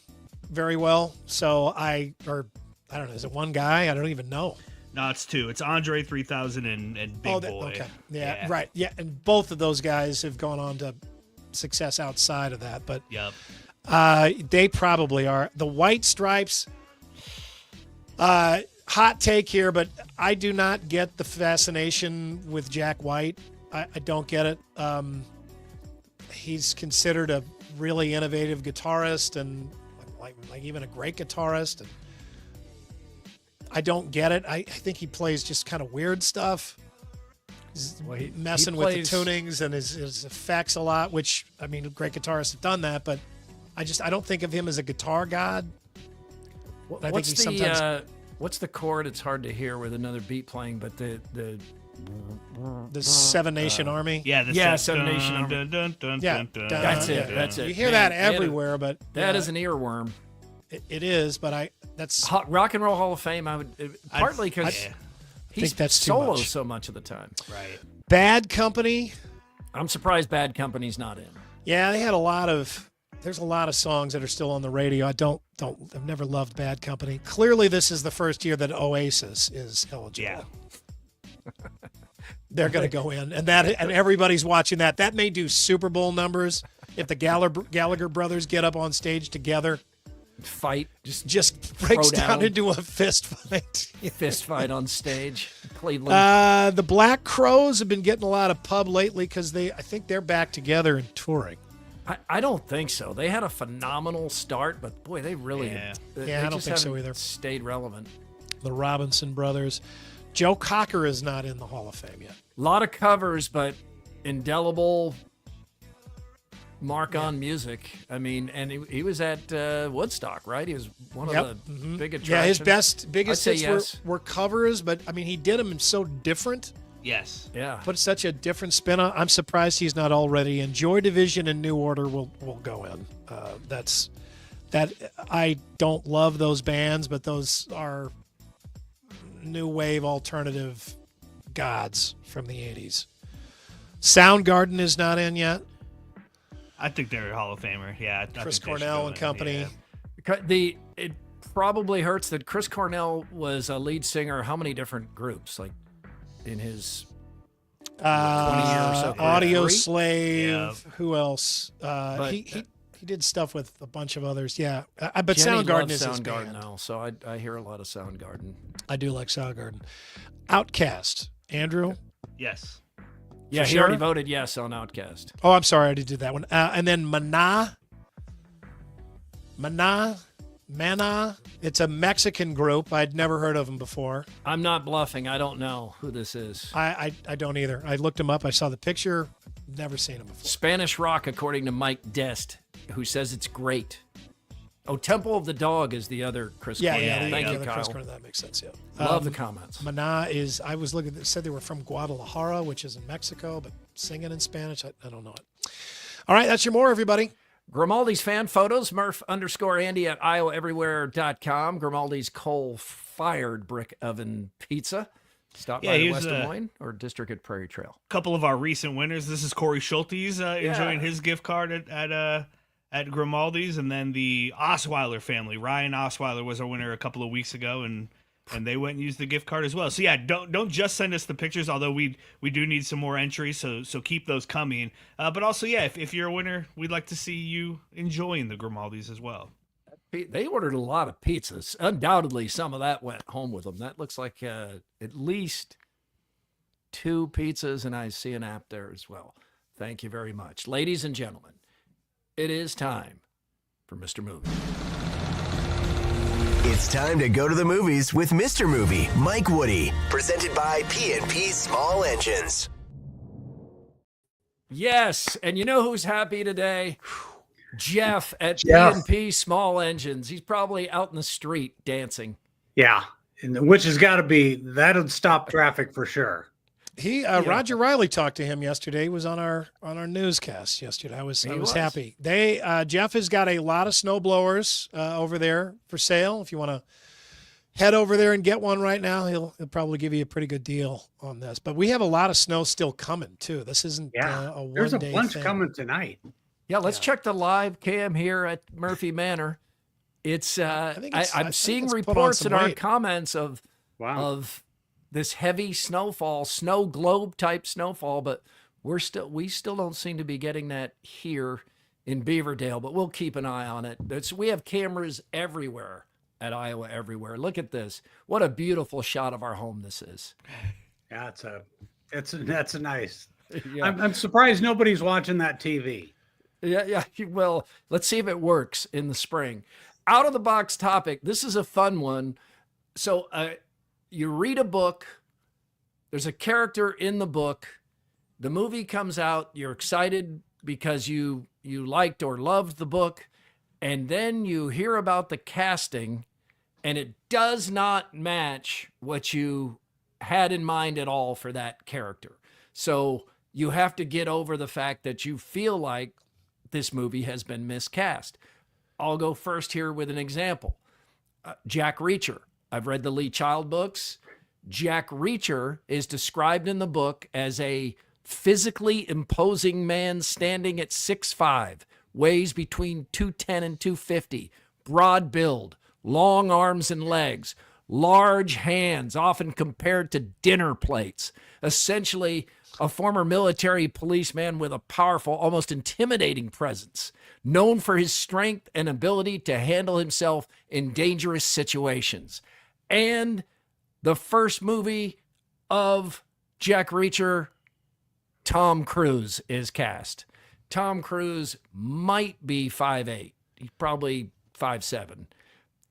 very well, so I don't know. Is it one guy? I don't even know. No, it's two. It's Andre 3000 and Big Boy. Okay. Yeah, right. Yeah, and both of those guys have gone on to success outside of that, but they probably are. The White Stripes, hot take here, but I do not get the fascination with Jack White. I don't get it. He's considered a really innovative guitarist and like even a great guitarist. And I don't get it. I think he plays just kind of weird stuff. He's messing with the tunings and his effects a lot, which, I mean, great guitarists have done that, but I don't think of him as a guitar god. What's the chord? It's hard to hear with another beat playing, but the Seven Nation Army. Seven Nation Army. That's it. You hear that everywhere, but that is an earworm. It is, but that's Rock and Roll Hall of Fame. I would partly because he's that's too solo much. so much of the time. Right. Bad Company. I'm surprised Bad Company's not in. Yeah, they had there's a lot of songs that are still on the radio. I've never loved Bad Company. Clearly, this is the first year that Oasis is eligible. Yeah. They're going to go in, and everybody's watching that. That may do Super Bowl numbers if the Gallagher brothers get up on stage together. Fight. Just breaks down into a fist fight. Fist fight on stage. Cleveland. The Black Crowes have been getting a lot of pub lately because I think they're back together and touring. I don't think so. They had a phenomenal start, but boy, they really I don't think so either. Stayed relevant. The Robinson Brothers. Joe Cocker is not in the Hall of Fame yet. A lot of covers, but indelible mark on music. I mean, and he was at Woodstock, right? He was one of the big attractions. Yeah, his biggest I'd say hits were covers, but I mean, he did them so different. Yes. Yeah. Put such a different spin on. I'm surprised he's not already in. Joy Division and New Order will go in. That I don't love those bands, but those are new wave alternative gods from the 80s. Soundgarden is not in yet. I think they're a Hall of Famer. Yeah. Chris Cornell and company. Yeah. It probably hurts that Chris Cornell was a lead singer. How many different groups? Like in his 20 years or so. Audio 3? Slave. Yeah. Who else? He did stuff with a bunch of others. Yeah, but Jenny Soundgarden loves is his Soundgarden band. now, so I hear a lot of Soundgarden. I do like Soundgarden. Outcast. Andrew. Yes. Yeah, For he already sure? voted yes on Outcast. Oh, I'm sorry, I did do that one. And then Mana. It's a Mexican group. I'd never heard of them before. I'm not bluffing. I don't know who this is. I don't either. I looked them up. I saw the picture. Never seen them before. Spanish rock, according to Mike Dest, who says it's great. Oh, Temple of the Dog is the other Chris Yeah, Cornell. yeah. Thank you, the Kyle. Chris Cornell, that makes sense. Yeah. Love the comments. Mana is. I was looking. It said they were from Guadalajara, which is in Mexico, but singing in Spanish. I don't know it. All right, that's your more, everybody. Grimaldi's fan photos, Murph_Andy at iowaeverywhere.com. Grimaldi's coal-fired brick oven pizza. Stop by the West Des Moines or District at Prairie Trail. Couple of our recent winners. This is Corey Schulte's enjoying his gift card at Grimaldi's, and then the Osweiler family. Ryan Osweiler was our winner a couple of weeks ago, and they went and used the gift card as well. So yeah, don't just send us the pictures, although we do need some more entries, so keep those coming. But also, yeah, if you're a winner, we'd like to see you enjoying the Grimaldi's as well. They ordered a lot of pizzas. Undoubtedly, some of that went home with them. That looks like at least 2 pizzas, and I see an app there as well. Thank you very much. Ladies and gentlemen, it is time for Mr. Movie. It's time to go to the movies with Mr. Movie, Mike Woody. Presented by P&P Small Engines. Yes, and you know who's happy today? Jeff at P&P Small Engines. He's probably out in the street dancing. Yeah, which has got to be, that'll stop traffic for sure. Roger Riley talked to him yesterday. He was on our newscast yesterday. I was happy. Jeff has got a lot of snow blowers over there for sale. If you want to head over there and get one right now, he'll probably give you a pretty good deal on this. But we have a lot of snow still coming too. This isn't a one-day There's a bunch thing. coming tonight. Yeah, let's check the live cam here at Murphy Manor. It's I'm seeing reports in our comments of this heavy snowfall, snow globe type snowfall, but we still don't seem to be getting that here in Beaverdale, but we'll keep an eye on it. We have cameras everywhere at Iowa Everywhere. Look at this. What a beautiful shot of our home this is. Yeah, that's a nice. Yeah. I'm surprised nobody's watching that TV. Yeah. Well, let's see if it works in the spring. Out of the box topic. This is a fun one. So you read a book. There's a character in the book. The movie comes out. You're excited because you liked or loved the book. And then you hear about the casting, and it does not match what you had in mind at all for that character. So you have to get over the fact that you feel like this movie has been miscast. I'll go first here with an example. Jack Reacher. I've read the Lee Child books. Jack Reacher is described in the book as a physically imposing man standing at 6'5", weighs between 210 and 250, broad build, long arms and legs, large hands, often compared to dinner plates, essentially a former military policeman with a powerful, almost intimidating presence, known for his strength and ability to handle himself in dangerous situations. And the first movie of Jack Reacher, Tom Cruise is cast. Tom Cruise might be 5'8". He's probably 5'7".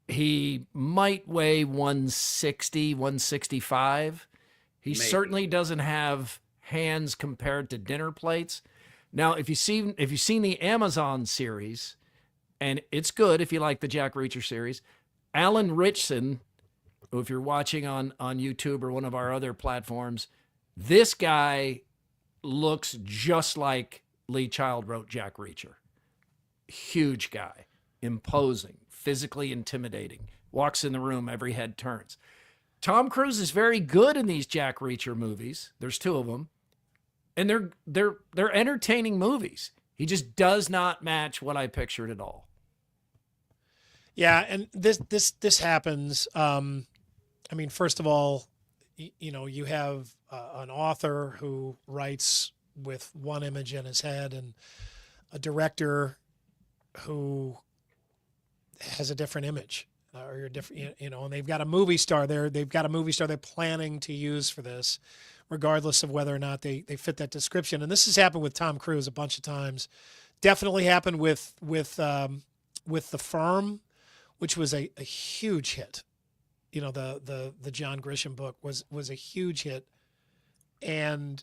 He might weigh 160, 165. He certainly doesn't have hands compared to dinner plates. Now, if you've seen the Amazon series, and it's good if you like the Jack Reacher series, Alan Ritchson, who if you're watching on YouTube or one of our other platforms, this guy looks just like Lee Child wrote Jack Reacher. Huge guy, imposing, physically intimidating, walks in the room, every head turns. Tom Cruise is very good in these Jack Reacher movies. There's 2 of them. And they're entertaining movies. He just does not match what I pictured at all. Yeah, and this happens. I mean, first of all, you have an author who writes with one image in his head, and a director who has a different image, or you're different, and they've got a movie star there. They've got a movie star they're planning to use for this, regardless of whether or not they fit that description. And this has happened with Tom Cruise a bunch of times. Definitely happened with The Firm, which was a huge hit. The John Grisham book was a huge hit, and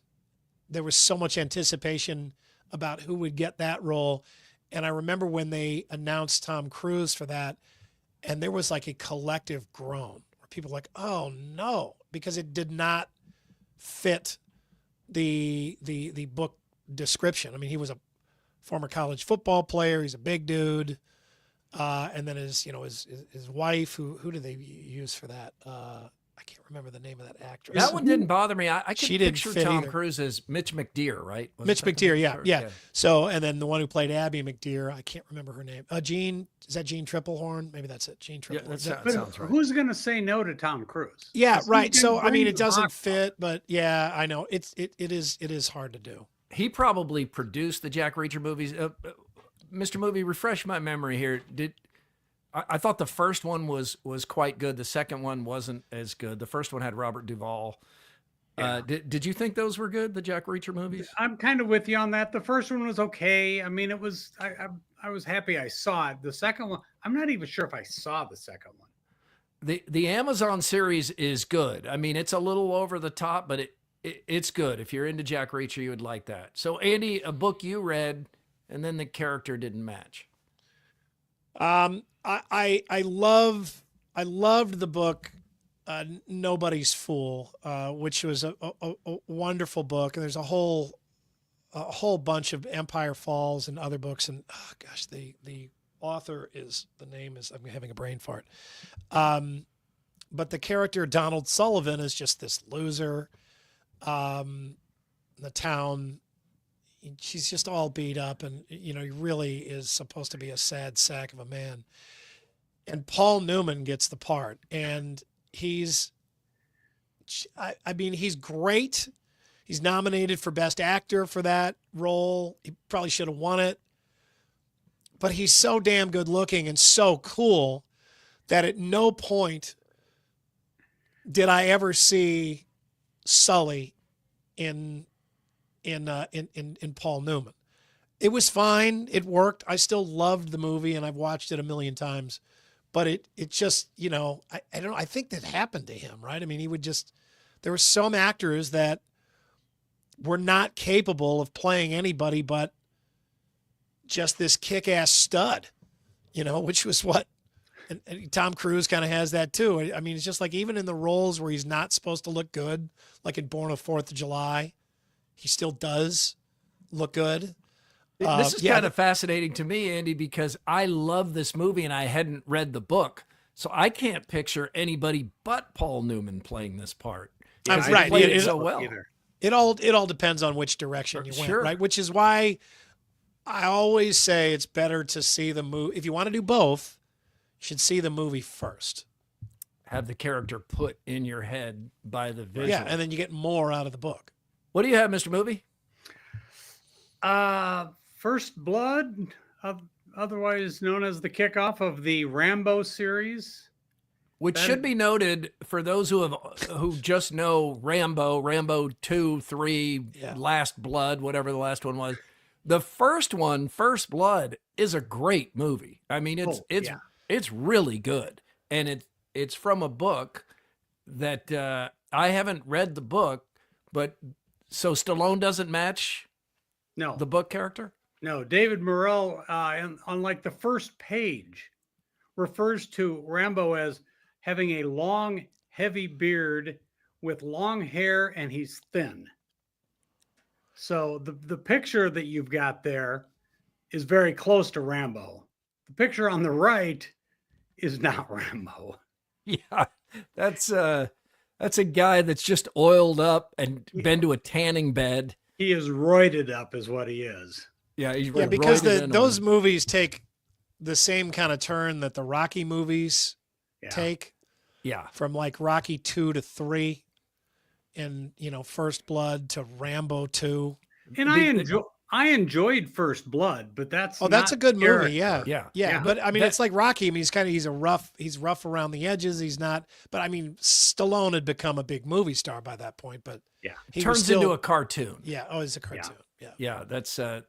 there was so much anticipation about who would get that role. And I remember when they announced Tom Cruise for that, and there was like a collective groan where people were like, "Oh no," because it did not fit the book description. I mean, he was a former college football player. He's a big dude. And then his wife, who did they use for that? I can't remember the name of that actress. That one didn't bother me. I could She didn't picture fit Tom either. Cruise as Mitch McDeere, right? Was Mitch it that McDeere, one? yeah. Sure, So, and then the one who played Abby McDeere, I can't remember her name. Is that Jean Triplehorn? Maybe that's it. Jean Yeah, Triplehorn. that sounds right. Who's going to say no to Tom Cruise? Yeah, He's right. So, gonna I mean, bring it doesn't rock fit, but yeah, I know it is hard to do. He probably produced the Jack Reacher movies. Mr. Movie, refresh my memory here. I thought the first one was quite good. The second one wasn't as good. The first one had Robert Duvall. Yeah. Did you think those were good, the Jack Reacher movies? I'm kind of with you on that. The first one was okay. I mean, it was. I was happy I saw it. The second one, I'm not even sure if I saw the second one. The Amazon series is good. I mean, it's a little over the top, but it's good. If you're into Jack Reacher, you would like that. So, Andy, a book you read, and then the character didn't match. I loved the book Nobody's Fool, which was a wonderful book, and there's a whole bunch of Empire Falls and other books, and oh gosh, the author I'm having a brain fart. But the character Donald Sullivan is just this loser. The town, she's just all beat up, and he really is supposed to be a sad sack of a man. And Paul Newman gets the part, and he's great. He's nominated for Best Actor for that role. He probably should have won it, but he's so damn good looking and so cool that at no point did I ever see Sully in Paul Newman. It was fine. It worked. I still loved the movie, and I've watched it a million times. But it just, I don't know. I think that happened to him, right? I mean, there were some actors that were not capable of playing anybody but just this kick-ass stud, which was what, and Tom Cruise kind of has that too. I mean, it's just like even in the roles where he's not supposed to look good, like in Born on 4th of July, he still does look good. This is kind of fascinating to me, Andy, because I love this movie and I hadn't read the book. So I can't picture anybody but Paul Newman playing this part. Yeah, He right. played it It- so well. It all depends on which direction you went, Sure. right? Which is why I always say it's better to see the movie. If you want to do both, you should see the movie first. Have the character put in your head by the visual. Yeah, and then you get more out of the book. What do you have, Mr. Movie? First Blood, otherwise known as the kickoff of the Rambo series. Which should be noted for those who just know Rambo 2, 3, Yeah. Last Blood, whatever the last one was. The first one, First Blood, is a great movie. I mean, it's really good, and it's from a book that I haven't read the book, but so Stallone doesn't match No, The book character? no. David Morrell, on like the first page, refers to Rambo as having a long, heavy beard with long hair, and he's thin. So the picture that you've got there is very close to Rambo. The picture on the right is not Rambo. Yeah, that's a guy that's just oiled up and been to a tanning bed. He is roided up, is what he is. Yeah, he's because roided in those on- movies take the same kind of turn that the Rocky movies Yeah. take, Yeah, from like Rocky 2 to 3, and First Blood to Rambo 2. And I enjoyed First Blood, but that's That's not a good movie. character. Yeah. Yeah. Yeah. But I mean, it's like Rocky. I mean, he's rough around the edges. He's not, but I mean, Stallone had become a big movie star by that point, but Yeah. he was turns still, into a cartoon. yeah. Oh, it's a cartoon. Yeah. Yeah, that's a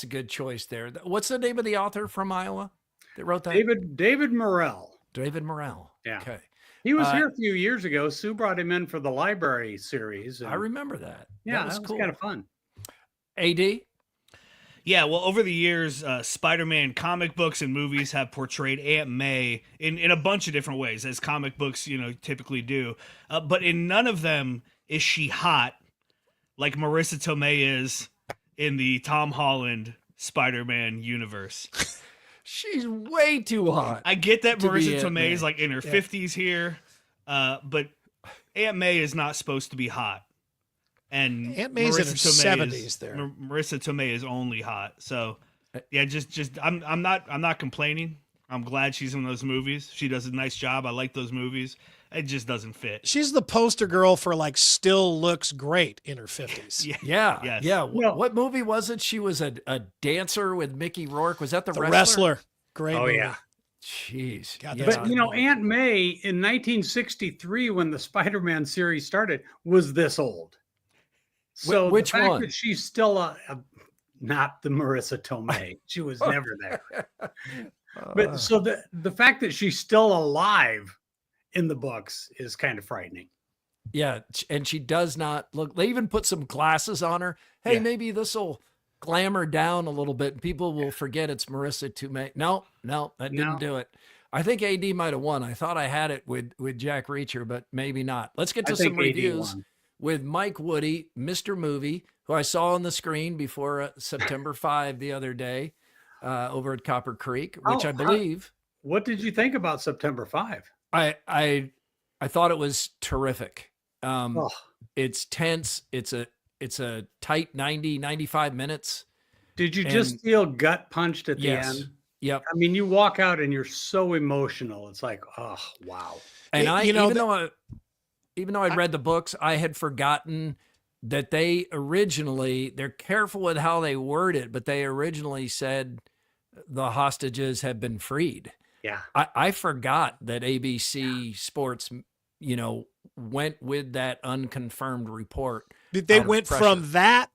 good choice there. What's the name of the author from Iowa that wrote that? David Morrell. David Morrell. Yeah. Okay. He was here a few years ago. Sue brought him in for the library series. I remember that. Yeah, that was cool. kind of fun. AD? Yeah, well, over the years, Spider-Man comic books and movies have portrayed Aunt May in a bunch of different ways, as comic books, typically do. But in none of them is she hot like Marissa Tomei is in the Tom Holland Spider-Man universe. She's way too hot. I get that to be Marissa Aunt Tomei May. is like in her 50s here, but Aunt May is not supposed to be hot. And Aunt May's in her 70s there. Marissa Tomei is only hot. So yeah, just I'm not complaining. I'm glad she's in those movies. She does a nice job. I like those movies. It just doesn't fit. She's the poster girl for like still looks great in her 50s. Yeah. Yes. Yeah. Well- What movie was it? She was a dancer with Mickey Rourke. Was that the The wrestler? Wrestler. Great Oh, movie. yeah. Jeez. God, Yeah. that's But Aunt May in 1963, when the Spider-Man series started, was this old. So which the fact one? that she's still not the Marissa Tomei, she was never there. But so the fact that she's still alive in the books is kind of frightening. Yeah, and she does not look. They even put some glasses on her. Hey, Yeah. maybe this will glamour down a little bit. And people will forget it's Marissa Tomei. No, that didn't No. do it. I think AD might have won. I thought I had it with Jack Reacher, but maybe not. Let's get to I think some AD reviews won. with Mike Woody, Mr. Movie, who I saw on the screen before September 5 the other day over at Copper Creek, which I believe. What did you think about September 5? I thought it was terrific. Oh. It's tense. It's a tight 95 minutes. Did you just feel gut punched at the Yes. end? Yep. I mean, you walk out and you're so emotional. It's like, oh, wow. And You know, even though I read the books, I had forgotten that they're careful with how they word it, but they originally said the hostages have been freed. Yeah. I forgot that ABC Sports, went with that unconfirmed report. They out of went pressure. from that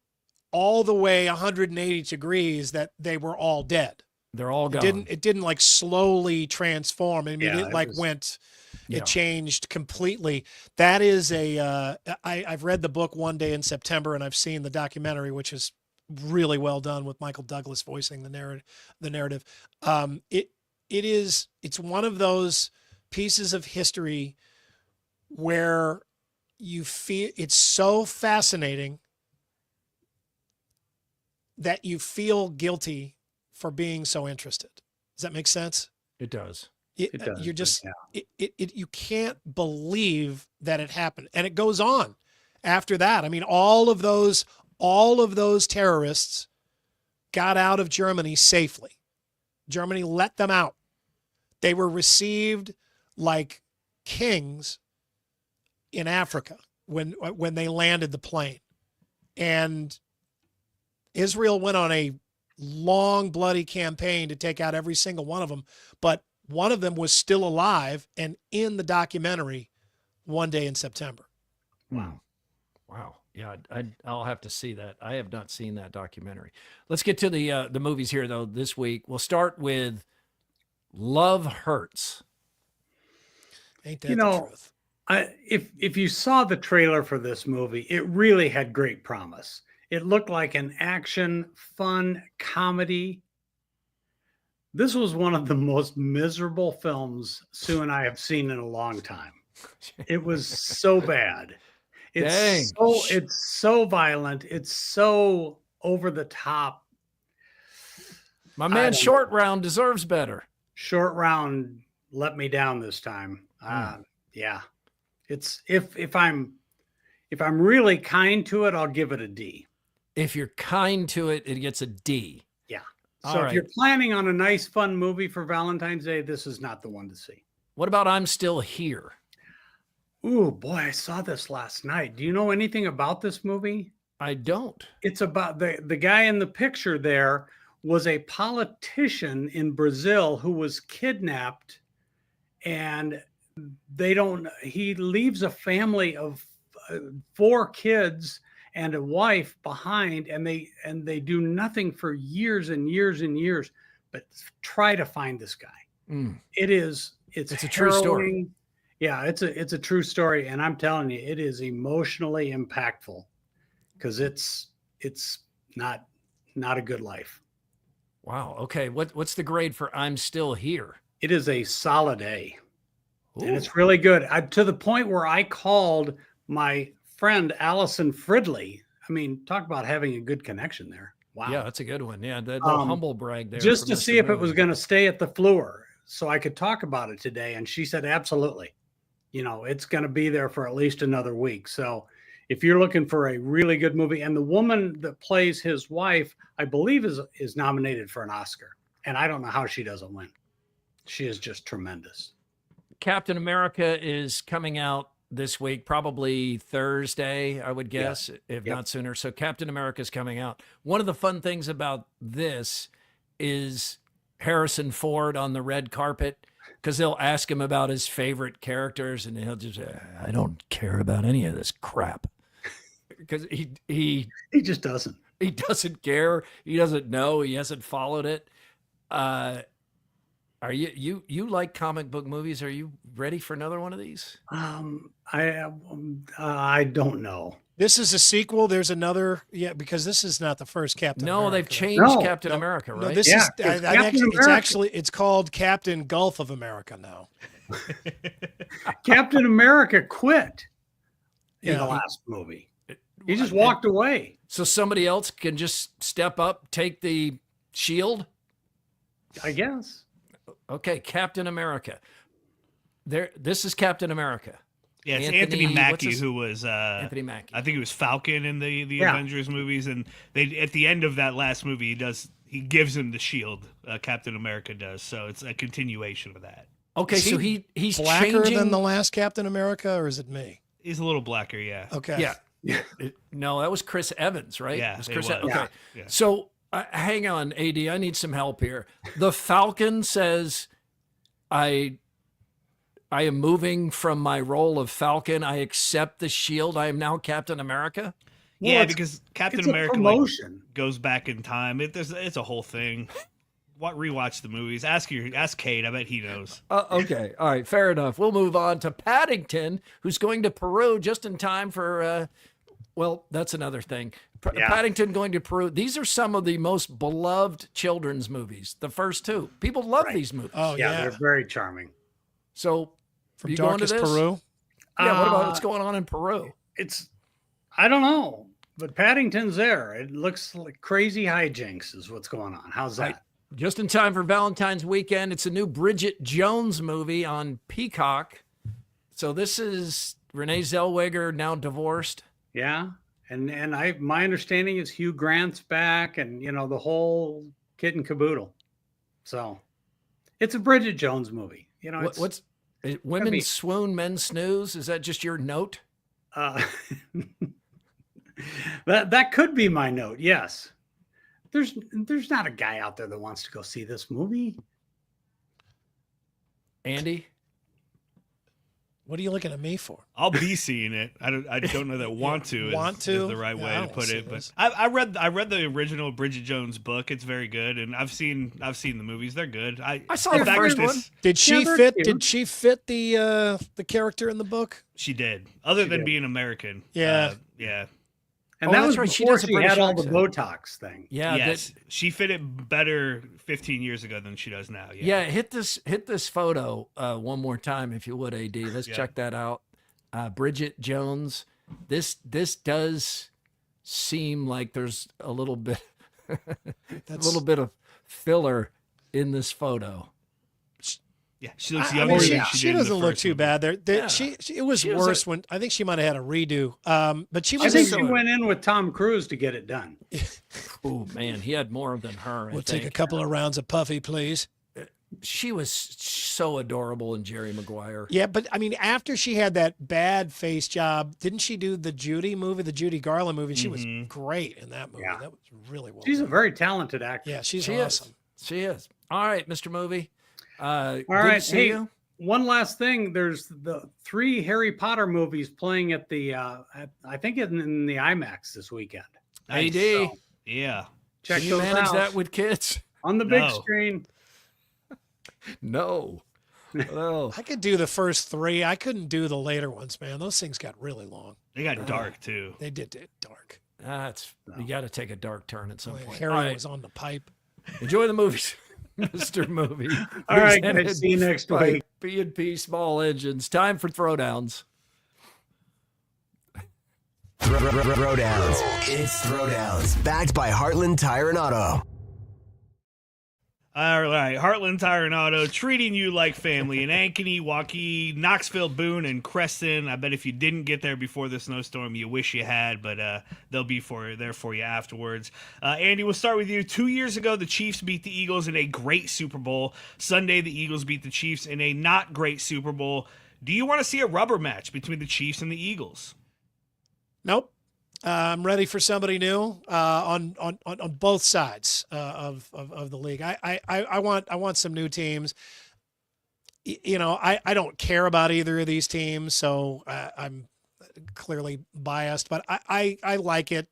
all the way 180 degrees that they were all dead. They're all gone. It didn't like slowly transform. I mean, Yeah, it it like was- Yeah. it changed completely. That is I've read the book One Day in September, and I've seen the documentary, which is really well done with Michael Douglas voicing the narrative. It's one of those pieces of history where you feel it's so fascinating that you feel guilty for being so interested. Does that make sense? It does. It does, You're just yeah. you can't believe that it happened, and it goes on after that. I mean, all of those terrorists got out of Germany safely. Germany let them out. They were received like kings in Africa when they landed the plane, and Israel went on a long, bloody campaign to take out every single one of them, but one of them was still alive and in the documentary One Day in September. Wow. Yeah, I'll have to see that. I have not seen that documentary. Let's get to the movies here, though, this week. We'll start with Love Hurts. Ain't that You the know, truth? if you saw the trailer for this movie, it really had great promise. It looked like an action, fun comedy. This was one of the most miserable films Sue and I have seen in a long time. It was so bad. Dang. It's so violent. It's so over the top. My man Short Round deserves better. Short Round let me down this time. Yeah. It's if I'm really kind to it, I'll give it a D. If you're kind to it, it gets a D. Yeah. All So right. if you're planning on a nice, fun movie for Valentine's Day, this is not the one to see. What about I'm Still Here? Ooh, boy, I saw this last night. Do you know anything about this movie? I don't. It's about the guy in the picture there was a politician in Brazil who was kidnapped, and he leaves a family of 4 kids and a wife behind, and they do nothing for years and years and years but try to find this guy. It's a true story. harrowing. Yeah, it's a true story, and I'm telling you, it is emotionally impactful because it's not a good life. Wow. Okay. What's the grade for I'm Still Here? It is a solid A. Ooh. And it's really good. To the point where I called my friend Allison Fridley. I mean, talk about having a good connection there. Wow. Yeah, that's a good one. Yeah, the humble brag there. Just for to Mr. see if it Moon. was going to stay at the Fleur so I could talk about it today. And she said, absolutely. It's going to be there for at least another week. So if you're looking for a really good movie, and the woman that plays his wife, I believe is nominated for an Oscar. And I don't know how she doesn't win. She is just tremendous. Captain America is coming out this week, probably Thursday, I would guess, if not sooner. So Captain America is coming out. One of the fun things about this is Harrison Ford on the red carpet, because they'll ask him about his favorite characters, and he'll just say, I don't care about any of this crap. Because he just doesn't. He doesn't care. He doesn't know. He hasn't followed it. Are you like comic book movies? Are you ready for another one of these? I don't know. This is a sequel. There's another, because this is not the first Captain America. No, they've changed Captain America, right? No, this Yeah, is it's Captain it's called Captain Gulf of America now. Captain America quit in Yeah. the last movie. He just walked away. So somebody else can just step up, take the shield? I guess. Okay, Captain America. This is Captain America. Yeah, it's Anthony Mackie who was Anthony Mackie. I think he was Falcon in the Avengers movies, and they at the end of that last movie he gives him the shield. Captain America does, so it's a continuation of that. Okay, so he's blacker changing than the last Captain America, or is it me? He's a little blacker, yeah. Okay. Yeah. No, that was Chris Evans, right? Yeah, It was it Chris was. Evans. Okay. Yeah. So hang on, AD. I need some help here. The Falcon says, I am moving from my role of Falcon. I accept the shield. I am now Captain America. Yeah, because Captain it's a America promotion. goes back in time. It's a whole thing. Rewatch the movies. Ask Kate. I bet he knows. Okay. All right. Fair enough. We'll move on to Paddington, who's going to Peru just in time for, well, that's another thing. Paddington going to Peru. These are some of the most beloved children's movies. The first two. People love these movies. Oh, yeah. They're very charming. So, From you going to Darkest this? Peru? Yeah, what about what's going on in Peru? I don't know, but Paddington's there. It looks like crazy hijinks is what's going on. How's that? Just in time for Valentine's weekend. It's a new Bridget Jones movie on Peacock. So this is Renee Zellweger, now divorced. Yeah. And my understanding is Hugh Grant's back, and the whole kit and caboodle. So it's a Bridget Jones movie. What's women swoon, men snooze? Is that just your note? That could be my note. Yes. There's not a guy out there that wants to go see this movie. Andy, what are you looking at me for? I'll be seeing it. I don't know that want to is the right way to put it. But I read the original Bridget Jones book. It's very good, and I've seen the movies. They're good. I saw the first one. Did she fit? Did she fit the character in the book? She did. Other than being American. Yeah. Yeah. And that that's was right. She before does a she British had all the accent. Botox thing. Yeah. Yes, she fit it better 15 years ago than she does now. Yeah. Hit this photo one more time, if you would, AD. Let's check that out. Bridget Jones. This does seem like there's a little bit, of filler in this photo. Yeah, she looks younger than she she did. doesn't in the look first too movie. bad. Yeah. It was worse when I think she might have had a redo. But she I was. think she went in with Tom Cruise to get it done. Oh man, he had more than her. We'll take a couple of rounds of Puffy, please. She was so adorable in Jerry Maguire. Yeah, but I mean, after she had that bad face job, didn't she do the Judy movie, the Judy Garland movie? She was great in that movie. Yeah. That was really well. She's a done. very talented actress. Yeah, she's She awesome. is. She is. All right, Mr. Movie. All All right. Hey, one last thing. There's the 3 Harry Potter movies playing at the, I think in the IMAX this weekend. AD. So, Yeah. check Can you those manage out that with kids? on the big No. screen. No. Well, I could do the first 3. I couldn't do the later ones, man. Those things got really long. They got dark too. They did get dark. you got to take a dark turn at some Boy, point. Harry All right. was on the pipe. Enjoy the movies, Mr. Movie. All right, Presented guys. See you next by week. B&P Small Engines. Time for Throwdowns. Throwdowns. It's Throwdowns. Backed by Heartland Tire and Auto. All right, Heartland Tire and Auto, treating you like family in Ankeny, Waukee, Knoxville, Boone, and Creston. I bet if you didn't get there before the snowstorm, you wish you had, but they'll be there for you afterwards. Andy, we'll start with you. 2 years ago, the Chiefs beat the Eagles in a great Super Bowl. Sunday, the Eagles beat the Chiefs in a not great Super Bowl. Do you want to see a rubber match between the Chiefs and the Eagles? Nope. I'm ready for somebody new on both sides of the league. I want some new teams. I don't care about either of these teams, so I'm clearly biased. But I like it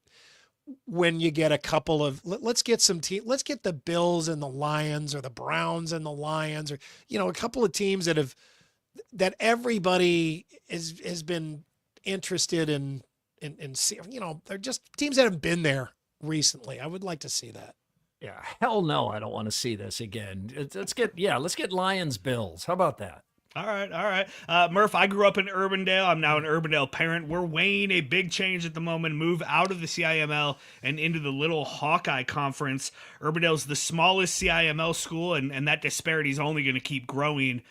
when you get a couple of let's get some team. Let's get the Bills and the Lions, or the Browns and the Lions, or a couple of teams that everybody has been interested in. And see, they're just teams that have been there recently. I would like to see that. Yeah, hell no, I don't want to see this again. Let's get Lions Bills. How about that? All right. Murph, I grew up in Urbandale. I'm now an Urbandale parent. We're weighing a big change at the moment, move out of the CIML and into the Little Hawkeye Conference. Urbandale's the smallest CIML school, and that disparity is only going to keep growing.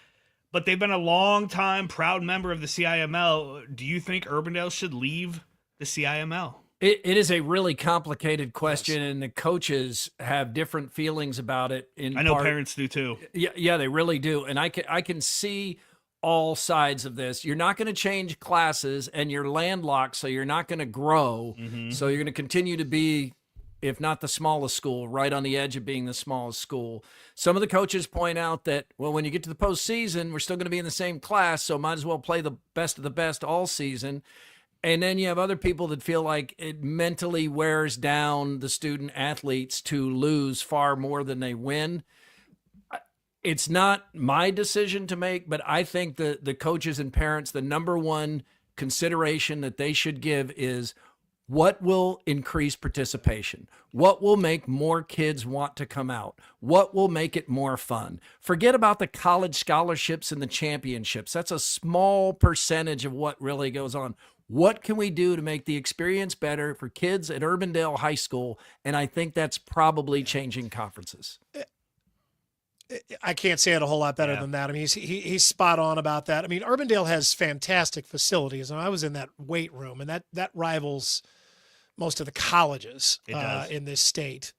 But they've been a long time proud member of the CIML. Do you think Urbandale should leave the CIML? It is a really complicated question, and the coaches have different feelings about it. I know parents do too. Yeah, they really do. And I can see all sides of this. You're not going to change classes, and you're landlocked, so you're not going to grow. So you're going to continue to be, if not the smallest school, right on the edge of being the smallest school. Some of the coaches point out that, well, when you get to the postseason, we're still going to be in the same class, so might as well play the best of the best all season. And then you have other people that feel like it mentally wears down the student athletes to lose far more than they win. It's not my decision to make, but I think the coaches and parents, the number one consideration that they should give is what will increase participation? What will make more kids want to come out? What will make it more fun? Forget about the college scholarships and the championships. That's a small percentage of what really goes on. What can we do to make the experience better for kids at Urbandale High School? And I think that's probably changing conferences. I can't say it a whole lot better than that. I mean, he's spot on about that. I mean, Urbandale has fantastic facilities, and I was in that weight room, and that rivals most of the colleges in this state.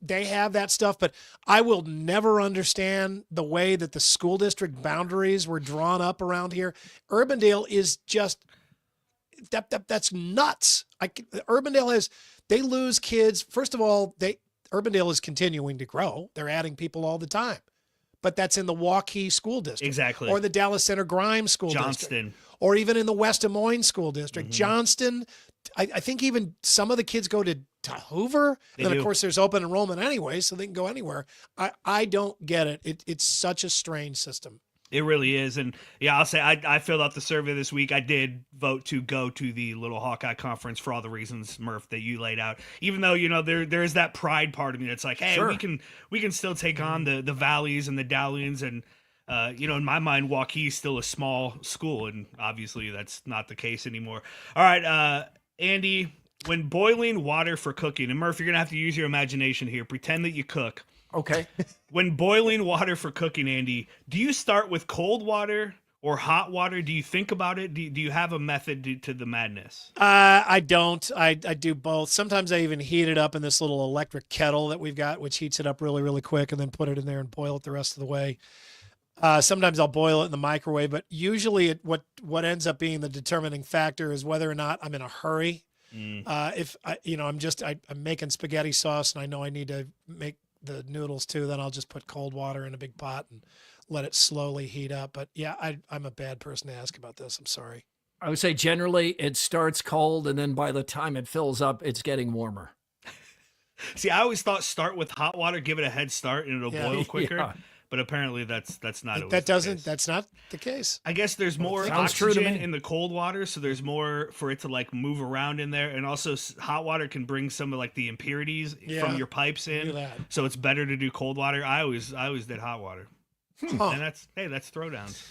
They have that stuff, but I will never understand the way that the school district boundaries were drawn up around here. Urbandale is just that's nuts. Urbandale they lose kids. First of all, Urbandale is continuing to grow. They're adding people all the time, but that's in the Waukee School District, Exactly. or the Dallas Center Grimes School Johnston. District, or even in the West Des Moines School District. Johnston. I think even some of the kids go to Hoover. And then, of course, there's open enrollment anyway, so they can go anywhere. I don't get it. It's such a strange system. It really is. And yeah, I'll say I filled out the survey this week. I did vote to go to the Little Hawkeye Conference for all the reasons, Murph, that you laid out. Even though, there is that pride part of me that's like, hey, Sure. we can still take on the Valleys and the Dowlians. And, in my mind, Waukee's still a small school. And obviously that's not the case anymore. All right, Andy, when boiling water for cooking, and Murph, you're going to have to use your imagination here. Pretend that you cook. Okay. When boiling water for cooking, Andy, do you start with cold water or hot water? Do you think about it? Do you have a method to the madness? I don't. I do both. Sometimes I even heat it up in this little electric kettle that we've got, which heats it up really, really quick, and then put it in there and boil it the rest of the way. Sometimes I'll boil it in the microwave, but usually what ends up being the determining factor is whether or not I'm in a hurry. If I'm making spaghetti sauce and I know I need to make the noodles too, then I'll just put cold water in a big pot and let it slowly heat up. But yeah, I'm a bad person to ask about this. I'm sorry. I would say generally it starts cold, and then by the time it fills up, it's getting warmer. See, I always thought start with hot water, give it a head start, and it'll boil quicker. Yeah. But apparently that's not always that's not the case. I guess there's more Sounds true to oxygen me. in the cold water, so there's more for it to like move around in there. And also hot water can bring some of like the impurities from your pipes in. Look at that. So it's better to do cold water. I always did hot water. And that's Throwdowns.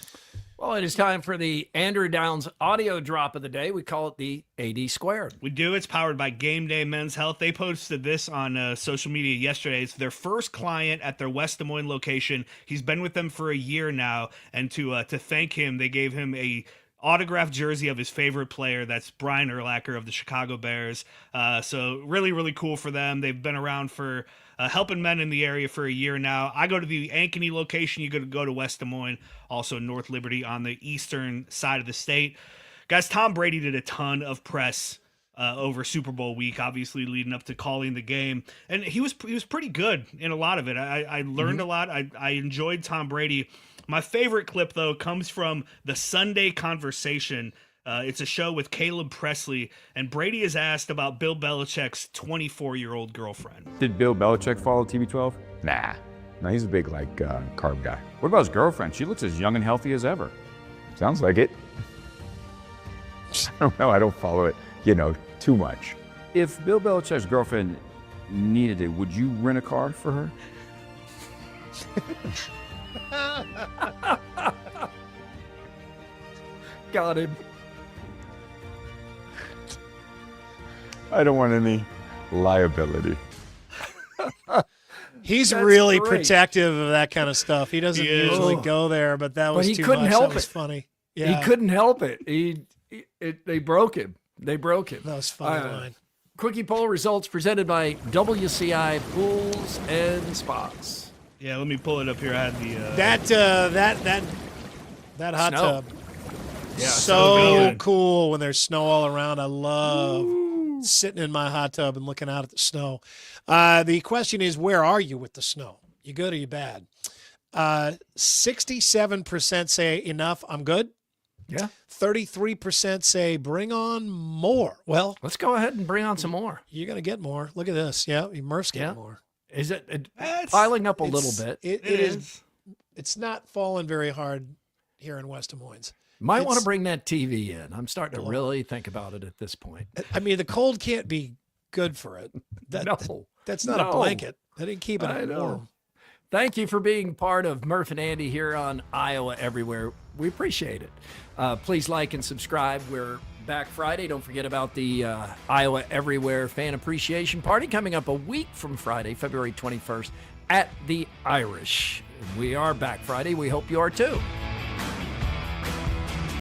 Well, it is time for the Andrew Downs audio drop of the day. We call it the AD Squared. We do. It's powered by Game Day Men's Health. They posted this on social media yesterday. It's their first client at their West Des Moines location. He's been with them for a year now, and to thank him, they gave him a autographed jersey of his favorite player. That's Brian Urlacher of the Chicago Bears. So really, really cool for them. They've been around for helping men in the area for a year now. I go to the Ankeny location. You go to West Des Moines, also North Liberty on the eastern side of the state. Guys, Tom Brady did a ton of press over Super Bowl week, obviously leading up to calling the game. And he was pretty good in a lot of it. I learned a lot. I enjoyed Tom Brady. My favorite clip, though, comes from the Sunday Conversation. It's a show with Caleb Presley, and Brady is asked about Bill Belichick's 24-year-old girlfriend. Did Bill Belichick follow TB12? Nah. No, he's a big, carb guy. What about his girlfriend? She looks as young and healthy as ever. Sounds like it. I don't know. I don't follow it, too much. If Bill Belichick's girlfriend needed it, would you rent a car for her? Got him. I don't want any liability. He's That's really great. protective of that kind of stuff. He doesn't usually go there, but that was he too couldn't much. help That was it. funny. Yeah, He couldn't help it. They broke him. They broke him. That was funny line. Quickie poll results presented by WCI Pools and Spas. Yeah, let me pull it up here. I had the That hot Snow. tub. Yeah, So good. cool when there's snow all around. I love sitting in my hot tub and looking out at the snow. The question is, where are you with the snow? You good or you bad? 67% say enough, I'm good. Yeah. 33% say bring on more. Well, Let's go ahead and bring on some more. you're going to get more. Look at this. Yeah, Murph's getting Yeah. more. Is it It's- piling up a little bit? It is. It's not falling very hard here in West Des Moines. Might want to it's- bring that TV in. I'm starting to really think about it at this point. I mean, the cold can't be good for it. No. That's not a No. blanket. That ain't keeping I it know. warm. Thank you for being part of Murph and Andy here on Iowa Everywhere. We appreciate it. Please like and subscribe. We're back Friday. Don't forget about the Iowa Everywhere Fan Appreciation Party coming up a week from Friday, February 21st at the Irish. We are back Friday. We hope you are too.